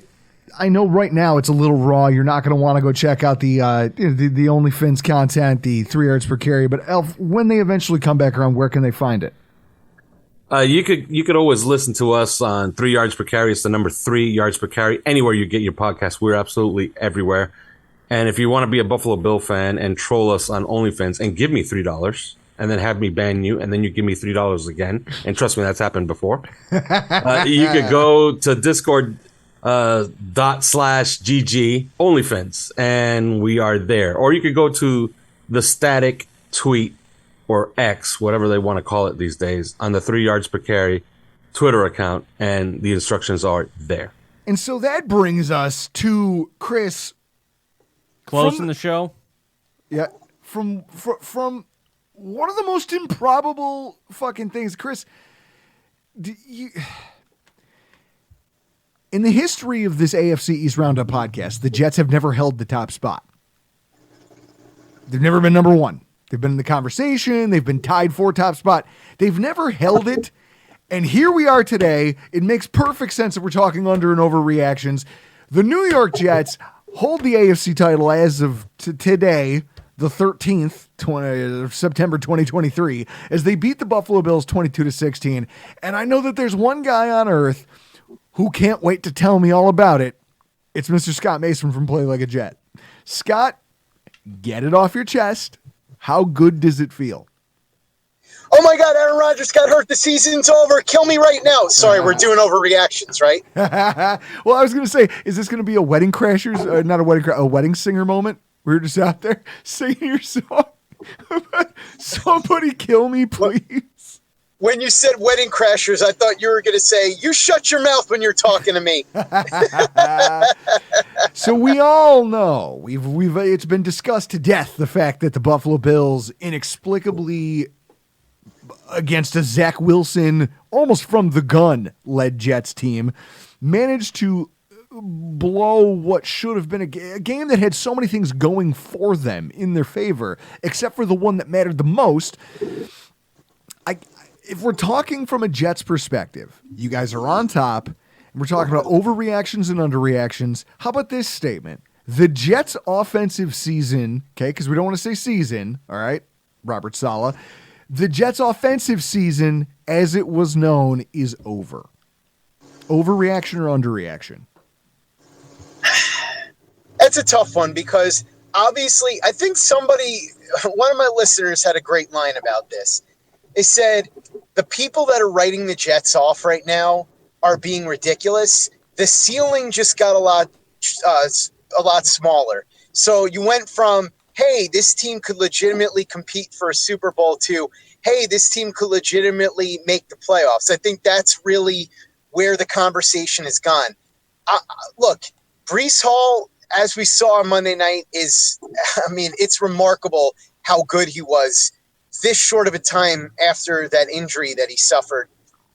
I know right now it's a little raw. You're not going to want to go check out the OnlyFins content, the 3 yards per carry. But Alf, when they eventually come back around, where can they find it? You could always listen to us on 3 yards per carry. It's the number 3 yards per carry. Anywhere you get your podcast, we're absolutely everywhere. And if you want to be a Buffalo Bill fan and troll us on OnlyFans and give me $3 and then have me ban you and then you give me $3 again, and trust me, that's happened before, you could go to Discord ./GG OnlyFans and we are there. Or you could go to the static tweet or X, whatever they want to call it these days, on the 3 yards per carry Twitter account, and the instructions are there. And so that brings us to Chris. Closing the show? Yeah. From one of the most improbable fucking things. Chris, in the history of this AFC East Roundup podcast, the Jets have never held the top spot. They've never been number one. They've been in the conversation. They've been tied for top spot. They've never held it. And here we are today. It makes perfect sense that we're talking under and overreactions. The New York Jets hold the AFC title as of today, the 13th, September 2023, as they beat the Buffalo Bills 22-16. And I know that there's one guy on earth who can't wait to tell me all about it. It's Mr. Scott Mason from Play Like a Jet. Scott, get it off your chest. How good does it feel? Oh my God, Aaron Rodgers got hurt. The season's over. Kill me right now. Sorry, we're doing overreactions, right? Well, I was going to say, is this going to be a Wedding Crashers, not a a wedding singer moment? We're just out there singing your song. Somebody kill me, please. When you said Wedding Crashers, I thought you were going to say, you shut your mouth when you're talking to me. So we all know, it's been discussed to death, the fact that the Buffalo Bills inexplicably, against a Zach Wilson, almost from the gun led Jets team, managed to blow what should have been a game that had so many things going for them in their favor, except for the one that mattered the most. If we're talking from a Jets perspective, you guys are on top, and we're talking about overreactions and underreactions. How about this statement? The Jets' offensive season, okay, because we don't want to say season, all right, Robert Saleh. The Jets' offensive season, as it was known, is over. Overreaction or underreaction? That's a tough one because obviously I think one of my listeners had a great line about this. They said the people that are writing the Jets off right now are being ridiculous. The ceiling just got a lot smaller. So you went from, hey, this team could legitimately compete for a Super Bowl to, hey, this team could legitimately make the playoffs. I think that's really where the conversation has gone. Look, Breece Hall, as we saw on Monday night, it's remarkable how good he was this short of a time after that injury that he suffered.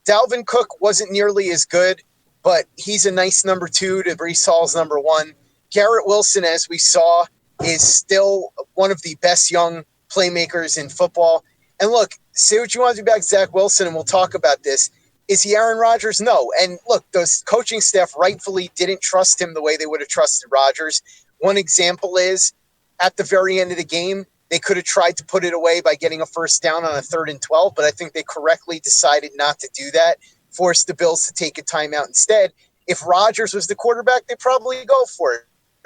Dalvin Cook wasn't nearly as good, but he's a nice number 2 to Breece Hall's number 1. Garrett Wilson, as we saw, is still one of the best young playmakers in football. And look, say what you want to do about Zach Wilson, and we'll talk about this. Is he Aaron Rodgers? No. And look, the coaching staff rightfully didn't trust him the way they would have trusted Rodgers. One example is at the very end of the game, they could have tried to put it away by getting a first down on a 3rd and 12, but I think they correctly decided not to do that, forced the Bills to take a timeout instead. If Rodgers was the quarterback, they'd probably go for it.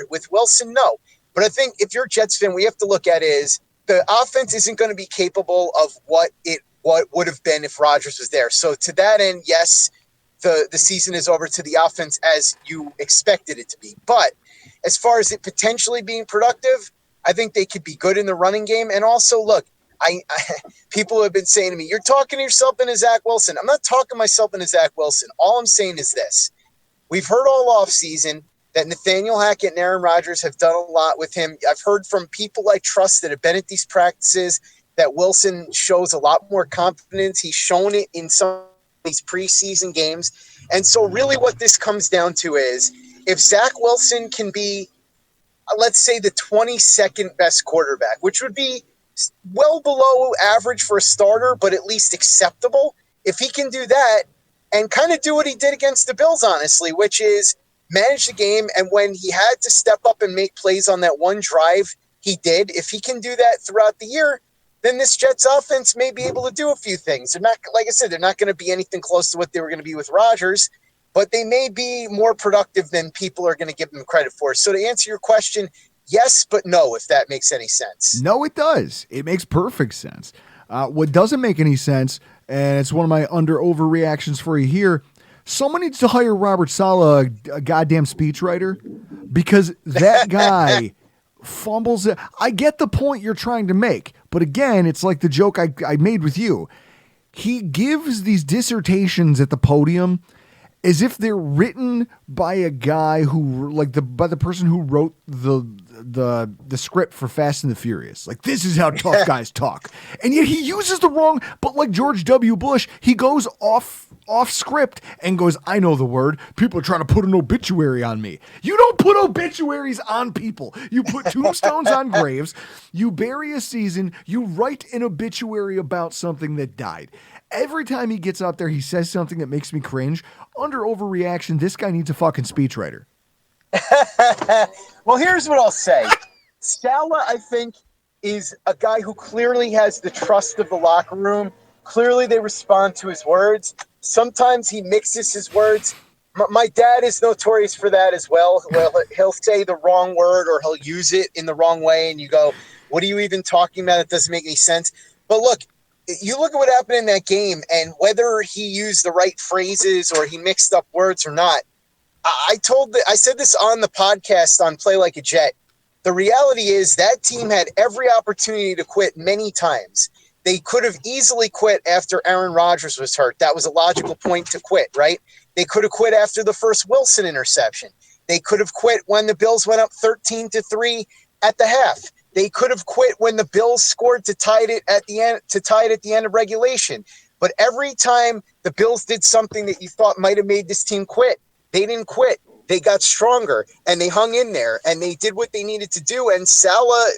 With Wilson, no. But I think if you're a Jets fan, what you have to look at is the offense isn't going to be capable of what would have been if Rodgers was there. So to that end, yes, the season is over to the offense as you expected it to be. But as far as it potentially being productive, I think they could be good in the running game. And also, look, people have been saying to me, you're talking yourself into Zach Wilson. I'm not talking myself into Zach Wilson. All I'm saying is this. We've heard all offseason that Nathaniel Hackett and Aaron Rodgers have done a lot with him. I've heard from people I trust that have been at these practices that Wilson shows a lot more confidence. He's shown it in some of these preseason games. And so really what this comes down to is if Zach Wilson can be, let's say, the 22nd best quarterback, which would be well below average for a starter, but at least acceptable. If he can do that and kind of do what he did against the Bills, honestly, which is manage the game, and when he had to step up and make plays on that one drive, he did. If he can do that throughout the year, then this Jets offense may be able to do a few things. They're not, like I said, they're not going to be anything close to what they were going to be with Rodgers, but they may be more productive than people are going to give them credit for. So to answer your question, yes, but no, if that makes any sense. No, it does. It makes perfect sense. What doesn't make any sense, and it's one of my overreactions for you here, someone needs to hire Robert Saleh, a goddamn speechwriter, because that guy fumbles it. I get the point you're trying to make, but again, it's like the joke I made with you. He gives these dissertations at the podium as if they're written by a guy who, like, by the person who wrote the script for Fast and the Furious. Like, this is how tough guys talk. And yet he uses the wrong, but like George W. Bush, he goes off script and goes, I know the word. People are trying to put an obituary on me. You don't put obituaries on people. You put tombstones on graves. You bury a season. You write an obituary about something that died. Every time he gets up there, he says something that makes me cringe. Under overreaction, this guy needs a fucking speechwriter. Well, here's what I'll say. Saleh, I think, is a guy who clearly has the trust of the locker room. Clearly, they respond to his words. Sometimes he mixes his words. My dad is notorious for that as well. Well, he'll say the wrong word or he'll use it in the wrong way, and you go, what are you even talking about? It doesn't make any sense. But look, you look at what happened in that game, and whether he used the right phrases or he mixed up words or not, I said this on the podcast on Play Like a Jet. The reality is that team had every opportunity to quit many times. They could have easily quit after Aaron Rodgers was hurt. That was a logical point to quit, right? They could have quit after the first Wilson interception. They could have quit when the Bills went up 13-3 at the half. They could have quit when the Bills scored to tie it at the end of regulation. But every time the Bills did something that you thought might have made this team quit, they didn't quit. They got stronger, and they hung in there, and they did what they needed to do. And Saleh,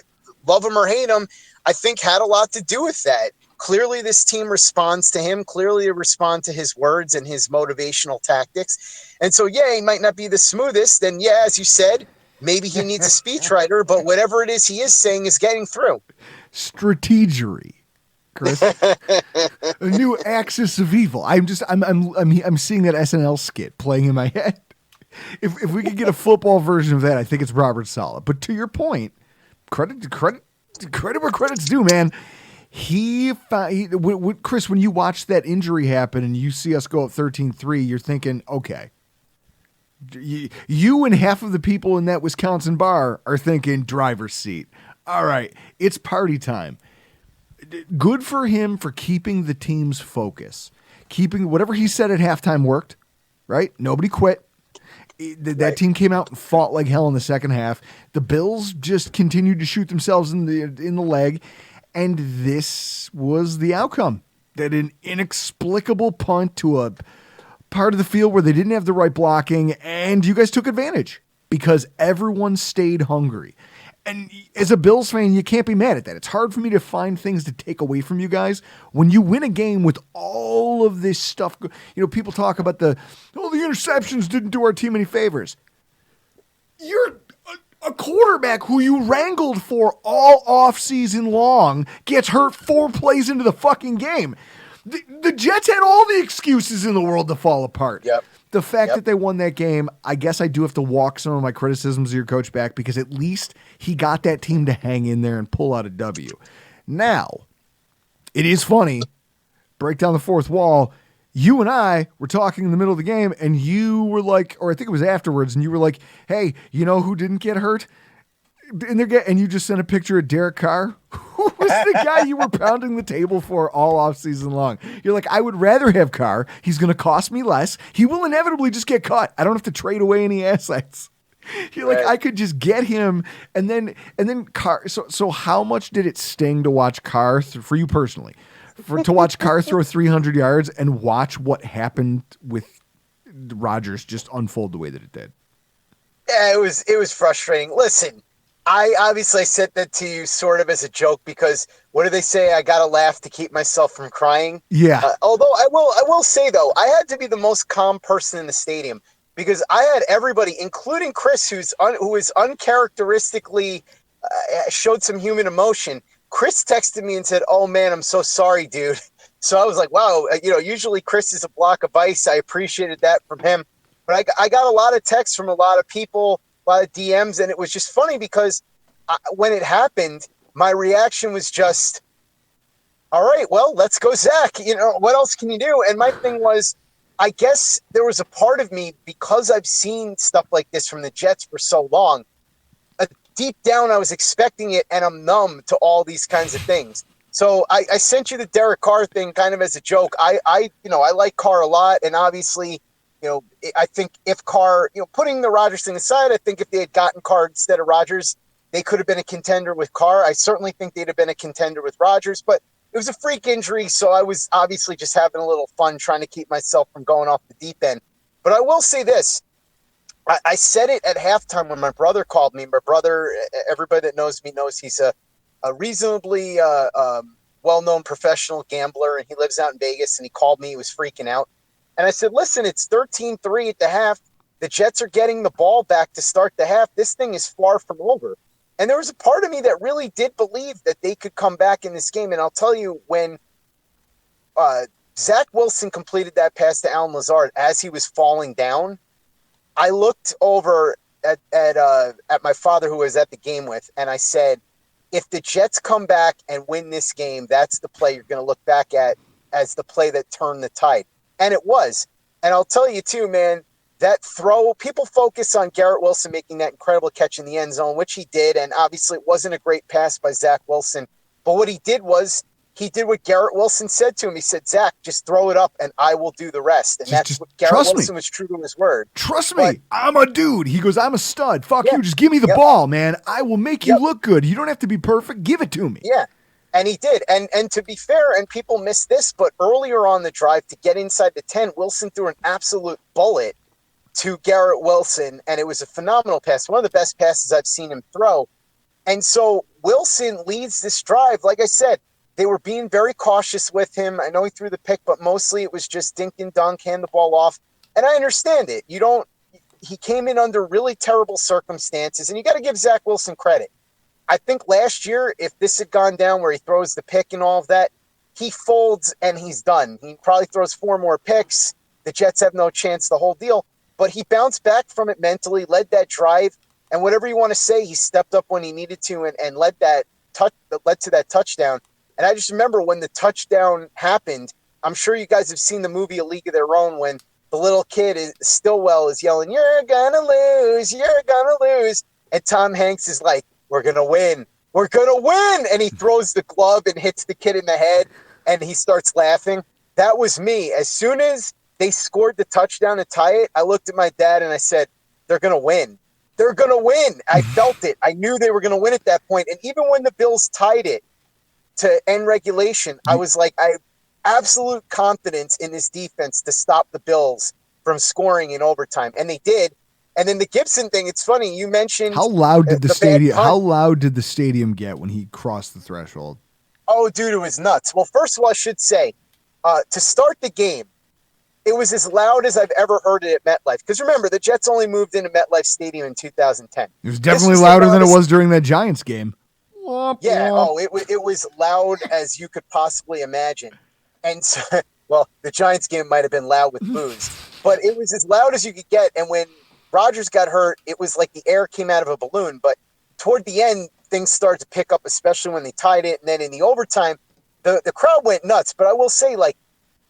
love him or hate him, I think had a lot to do with that. Clearly, this team responds to him. Clearly, they respond to his words and his motivational tactics. And so, yeah, he might not be the smoothest. And, yeah, as you said, maybe he needs a speechwriter, but whatever it is he is saying is getting through. Strategery, Chris. A new axis of evil. I'm seeing that SNL skit playing in my head. If we could get a football version of that, I think it's Robert Saleh. But to your point, credit where credit's due, man. Chris, when you watch that injury happen and you see us go up 13-3, you're thinking, okay. You and half of the people in that Wisconsin bar are thinking driver's seat. All right, it's party time. Good for him for keeping the team's focus. Keeping whatever he said at halftime worked, right? Nobody quit. That team came out and fought like hell in the second half. The Bills just continued to shoot themselves in the leg, and this was the outcome. That an inexplicable punt to a part of the field where they didn't have the right blocking, and you guys took advantage because everyone stayed hungry. And as a Bills fan, you can't be mad at that. It's hard for me to find things to take away from you guys when you win a game with all of this stuff. You know, people talk about the interceptions didn't do our team any favors. You're a quarterback who you wrangled for all offseason long gets hurt 4 plays into the fucking game. The Jets had all the excuses in the world to fall apart. Yep. The fact that they won that game, I guess I do have to walk some of my criticisms of your coach back because at least he got that team to hang in there and pull out a W. Now, it is funny, break down the fourth wall. You and I were talking in the middle of the game, and you were like, or I think it was afterwards, and you were like, hey, you know who didn't get hurt? And you just sent a picture of Derek Carr, who was the guy you were pounding the table for all offseason long. You're like, I would rather have Carr. He's going to cost me less. He will inevitably just get cut. I don't have to trade away any assets. You're like, I could just get him. And then Carr. So how much did it sting to watch Carr, for you personally, to watch Carr throw 300 yards and watch what happened with Rodgers just unfold the way that it did? Yeah, it was frustrating. Listen, I said that to you sort of as a joke because what do they say? I got to laugh to keep myself from crying. Yeah. Although I will say though, I had to be the most calm person in the stadium because I had everybody, including Chris, who is uncharacteristically showed some human emotion. Chris texted me and said, "Oh man, I'm so sorry, dude." So I was like, "Wow, usually Chris is a block of ice." I appreciated that from him, but I got a lot of texts from a lot of people. A lot of DMs, and it was just funny because when it happened, my reaction was just, all right, well, let's go, Zach. You know, what else can you do? And my thing was, I guess there was a part of me, because I've seen stuff like this from the Jets for so long, deep down I was expecting it, and I'm numb to all these kinds of things. So I sent you the Derek Carr thing kind of as a joke. I like Carr a lot, and obviously, you know, I think if Carr, you know, putting the Rodgers thing aside, I think if they had gotten Carr instead of Rodgers, they could have been a contender with Carr. I certainly think they'd have been a contender with Rodgers, but it was a freak injury, so I was obviously just having a little fun trying to keep myself from going off the deep end. But I will say this. I said it at halftime when my brother called me. My brother, everybody that knows me knows he's a reasonably well-known professional gambler, and he lives out in Vegas, and he called me. He was freaking out. And I said, listen, it's 13-3 at the half. The Jets are getting the ball back to start the half. This thing is far from over. And there was a part of me that really did believe that they could come back in this game. And I'll tell you, when Zach Wilson completed that pass to Allen Lazard as he was falling down, I looked over at my father, who I was at the game with, and I said, if the Jets come back and win this game, that's the play you're going to look back at as the play that turned the tide. And it was. And I'll tell you, too, man, that throw, people focus on Garrett Wilson making that incredible catch in the end zone, which he did. And obviously it wasn't a great pass by Zach Wilson. But what he did was he did what Garrett Wilson said to him. He said, Zach, just throw it up and I will do the rest. And that's what Garrett Wilson was true to his word. Trust me, I'm a dude. He goes, I'm a stud. Fuck you. Just give me the ball, man. I will make you look good. You don't have to be perfect. Give it to me. Yeah. And he did. And to be fair, and people miss this, but earlier on the drive to get inside the 10, Wilson threw an absolute bullet to Garrett Wilson, and it was a phenomenal pass, one of the best passes I've seen him throw. And so Wilson leads this drive. Like I said, they were being very cautious with him. I know he threw the pick, but mostly it was just dink and dunk, hand the ball off. And I understand it. He came in under really terrible circumstances, and you got to give Zach Wilson credit. I think last year, if this had gone down where he throws the pick and all of that, he folds and he's done. He probably throws 4 more picks. The Jets have no chance, the whole deal. But he bounced back from it mentally, led that drive, and whatever you want to say, he stepped up when he needed to and led to that touchdown. And I just remember when the touchdown happened, I'm sure you guys have seen the movie A League of Their Own, when the little kid Stillwell is yelling, "You're gonna lose, you're gonna lose," and Tom Hanks is like, "We're gonna win, we're gonna win," and he throws the glove and hits the kid in the head, and he starts laughing. That was me. As soon as they scored the touchdown to tie it, I looked at my dad and I said, they're going to win. They're going to win. I felt it. I knew they were going to win at that point. And even when the Bills tied it to end regulation, I was like, I have absolute confidence in this defense to stop the Bills from scoring in overtime. And they did. And then the Gibson thing, it's funny. You mentioned how loud did the stadium get when he crossed the threshold? Oh, dude, it was nuts. Well, first of all, I should say, to start the game, it was as loud as I've ever heard it at MetLife. Because remember, the Jets only moved into MetLife Stadium in 2010. It was definitely louder than it was during that Giants game. Yeah, it was loud as you could possibly imagine. And so, well, the Giants game might have been loud with boos. But it was as loud as you could get. And when Rodgers got hurt, it was like the air came out of a balloon. But toward the end, things started to pick up, especially when they tied it. And then in the overtime, the crowd went nuts. But I will say, like,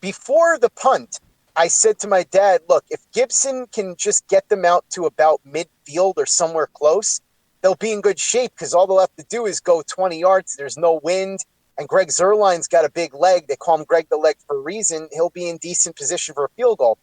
before the punt, I said to my dad, look, if Gibson can just get them out to about midfield or somewhere close, they'll be in good shape, because all they'll have to do is go 20 yards. There's no wind. And Greg Zuerlein's got a big leg. They call him Greg the Leg for a reason. He'll be in decent position for a field goal.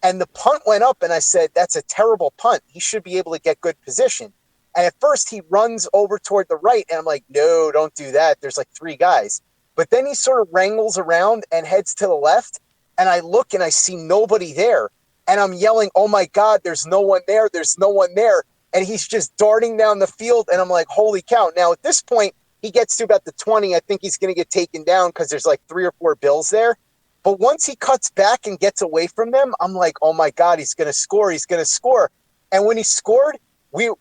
And the punt went up, and I said, that's a terrible punt. He should be able to get good position. And at first he runs over toward the right, and I'm like, no, don't do that. There's like 3 guys. But then he sort of wrangles around and heads to the left, and I look and I see nobody there. And I'm yelling, oh my God, there's no one there. There's no one there. And he's just darting down the field, and I'm like, holy cow. Now at this point, he gets to about the 20. I think he's going to get taken down because there's like 3 or 4 Bills there. But once he cuts back and gets away from them, I'm like, oh my God, he's going to score. He's going to score. And when he scored,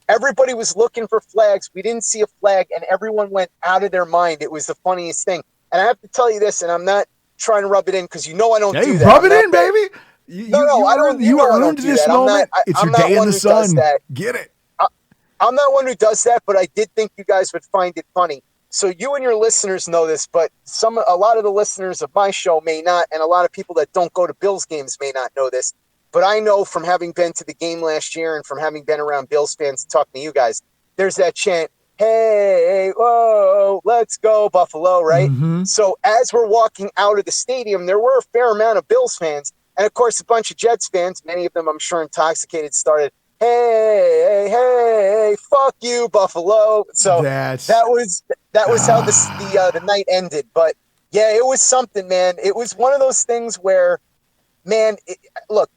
everybody was looking for flags. We didn't see a flag, and everyone went out of their mind. It was the funniest thing. And I have to tell you this, and I'm not trying to rub it in, because you know I don't do that. Rub it in, baby. I don't. You earned this moment. It's your day in the sun. Get it. I'm not one who does that, but I did think you guys would find it funny. So you and your listeners know this, but a lot of the listeners of my show may not, and a lot of people that don't go to Bills games may not know this. But I know from having been to the game last year and from having been around Bills fans talking to you guys, there's that chant, hey, whoa, let's go Buffalo, right? Mm-hmm. So as we're walking out of the stadium, there were a fair amount of Bills fans. And of course, a bunch of Jets fans, many of them I'm sure intoxicated, started, hey, fuck you, Buffalo. So that was how the night ended. But yeah, it was something, man. It was one of those things where, man, look,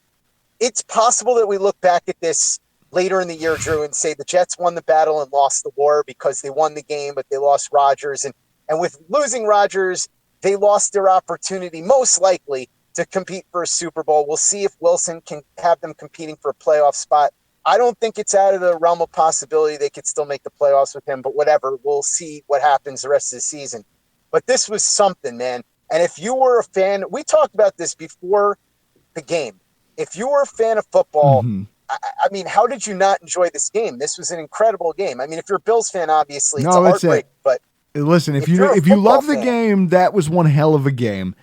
it's possible that we look back at this later in the year, Drew, and say the Jets won the battle and lost the war because they won the game, but they lost Rodgers. And with losing Rodgers, they lost their opportunity, most likely, to compete for a Super Bowl. We'll see if Wilson can have them competing for a playoff spot. I don't think it's out of the realm of possibility they could still make the playoffs with him, but whatever. We'll see what happens the rest of the season. But this was something, man. And if you were a fan, we talked about this before the game. If you were a fan of football, I mean, how did you not enjoy this game? This was an incredible game. I mean, if you're a Bills fan, obviously it's a heartbreak. But listen, if you love the game, that was one hell of a game.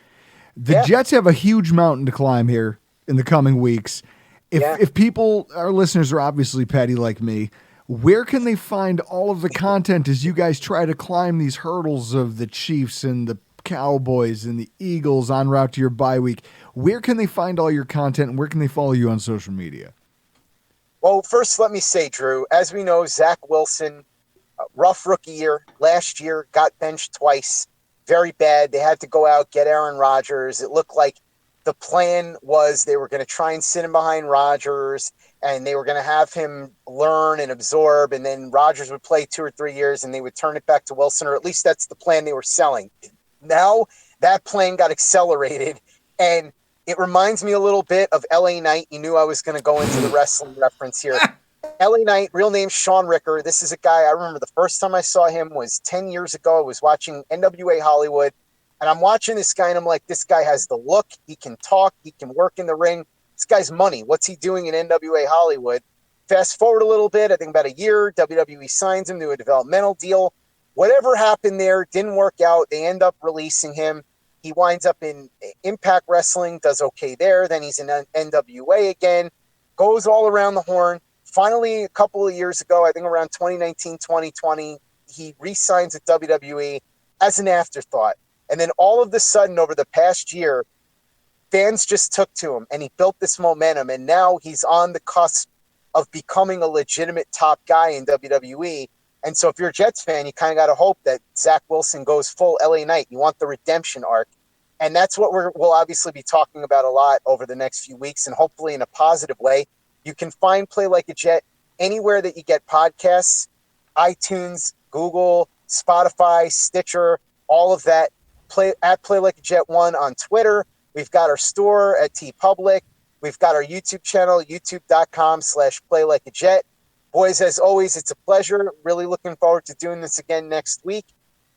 The Jets have a huge mountain to climb here in the coming weeks. If people, our listeners are obviously petty like me, where can they find all of the content as you guys try to climb these hurdles of the Chiefs and the Cowboys and the Eagles en route to your bye week? Where can they find all your content and where can they follow you on social media? Well, first, let me say, Drew, as we know, Zach Wilson, rough rookie year, last year, got benched twice. Very bad. They had to go out, get Aaron Rodgers. It looked like the plan was they were going to try and sit him behind Rodgers and they were going to have him learn and absorb. And then Rodgers would play 2 or 3 years and they would turn it back to Wilson, or at least that's the plan they were selling. Now that plan got accelerated, and it reminds me a little bit of LA Knight. You knew I was going to go into the wrestling reference here. LA Knight, real name Sean Ricker. This is a guy I remember the first time I saw him was 10 years ago. I was watching NWA Hollywood, and I'm watching this guy, and I'm like, this guy has the look. He can talk. He can work in the ring. This guy's money. What's he doing in NWA Hollywood? Fast forward a little bit, I think about a year, WWE signs him to a developmental deal. Whatever happened there didn't work out. They end up releasing him. He winds up in Impact Wrestling, does okay there. Then he's in NWA again, goes all around the horn. Finally, a couple of years ago, I think around 2019, 2020, he re-signs at WWE as an afterthought. And then all of a sudden, over the past year, fans just took to him, and he built this momentum. And now he's on the cusp of becoming a legitimate top guy in WWE. And so if you're a Jets fan, you kind of got to hope that Zach Wilson goes full LA Knight. You want the redemption arc. And that's what we'll obviously be talking about a lot over the next few weeks, and hopefully in a positive way. You can find Play Like a Jet anywhere that you get podcasts, iTunes, Google, Spotify, Stitcher, all of that. Play Like a Jet 1 on Twitter. We've got our store at TeePublic. We've got our YouTube channel, youtube.com/playlikeajet. Boys, as always, it's a pleasure. Really looking forward to doing this again next week.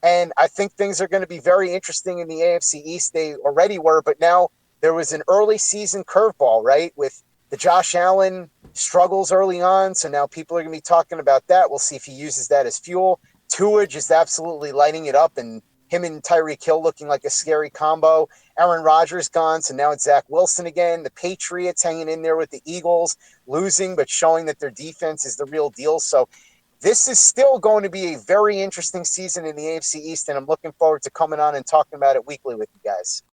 And I think things are going to be very interesting in the AFC East. They already were, but now there was an early season curveball, right? With the Josh Allen struggles early on. So now people are going to be talking about that. We'll see if he uses that as fuel. Tua just absolutely lighting it up, and him and Tyreek Hill looking like a scary combo. Aaron Rodgers gone, so now it's Zach Wilson again. The Patriots hanging in there with the Eagles, losing but showing that their defense is the real deal. So this is still going to be a very interesting season in the AFC East, and I'm looking forward to coming on and talking about it weekly with you guys.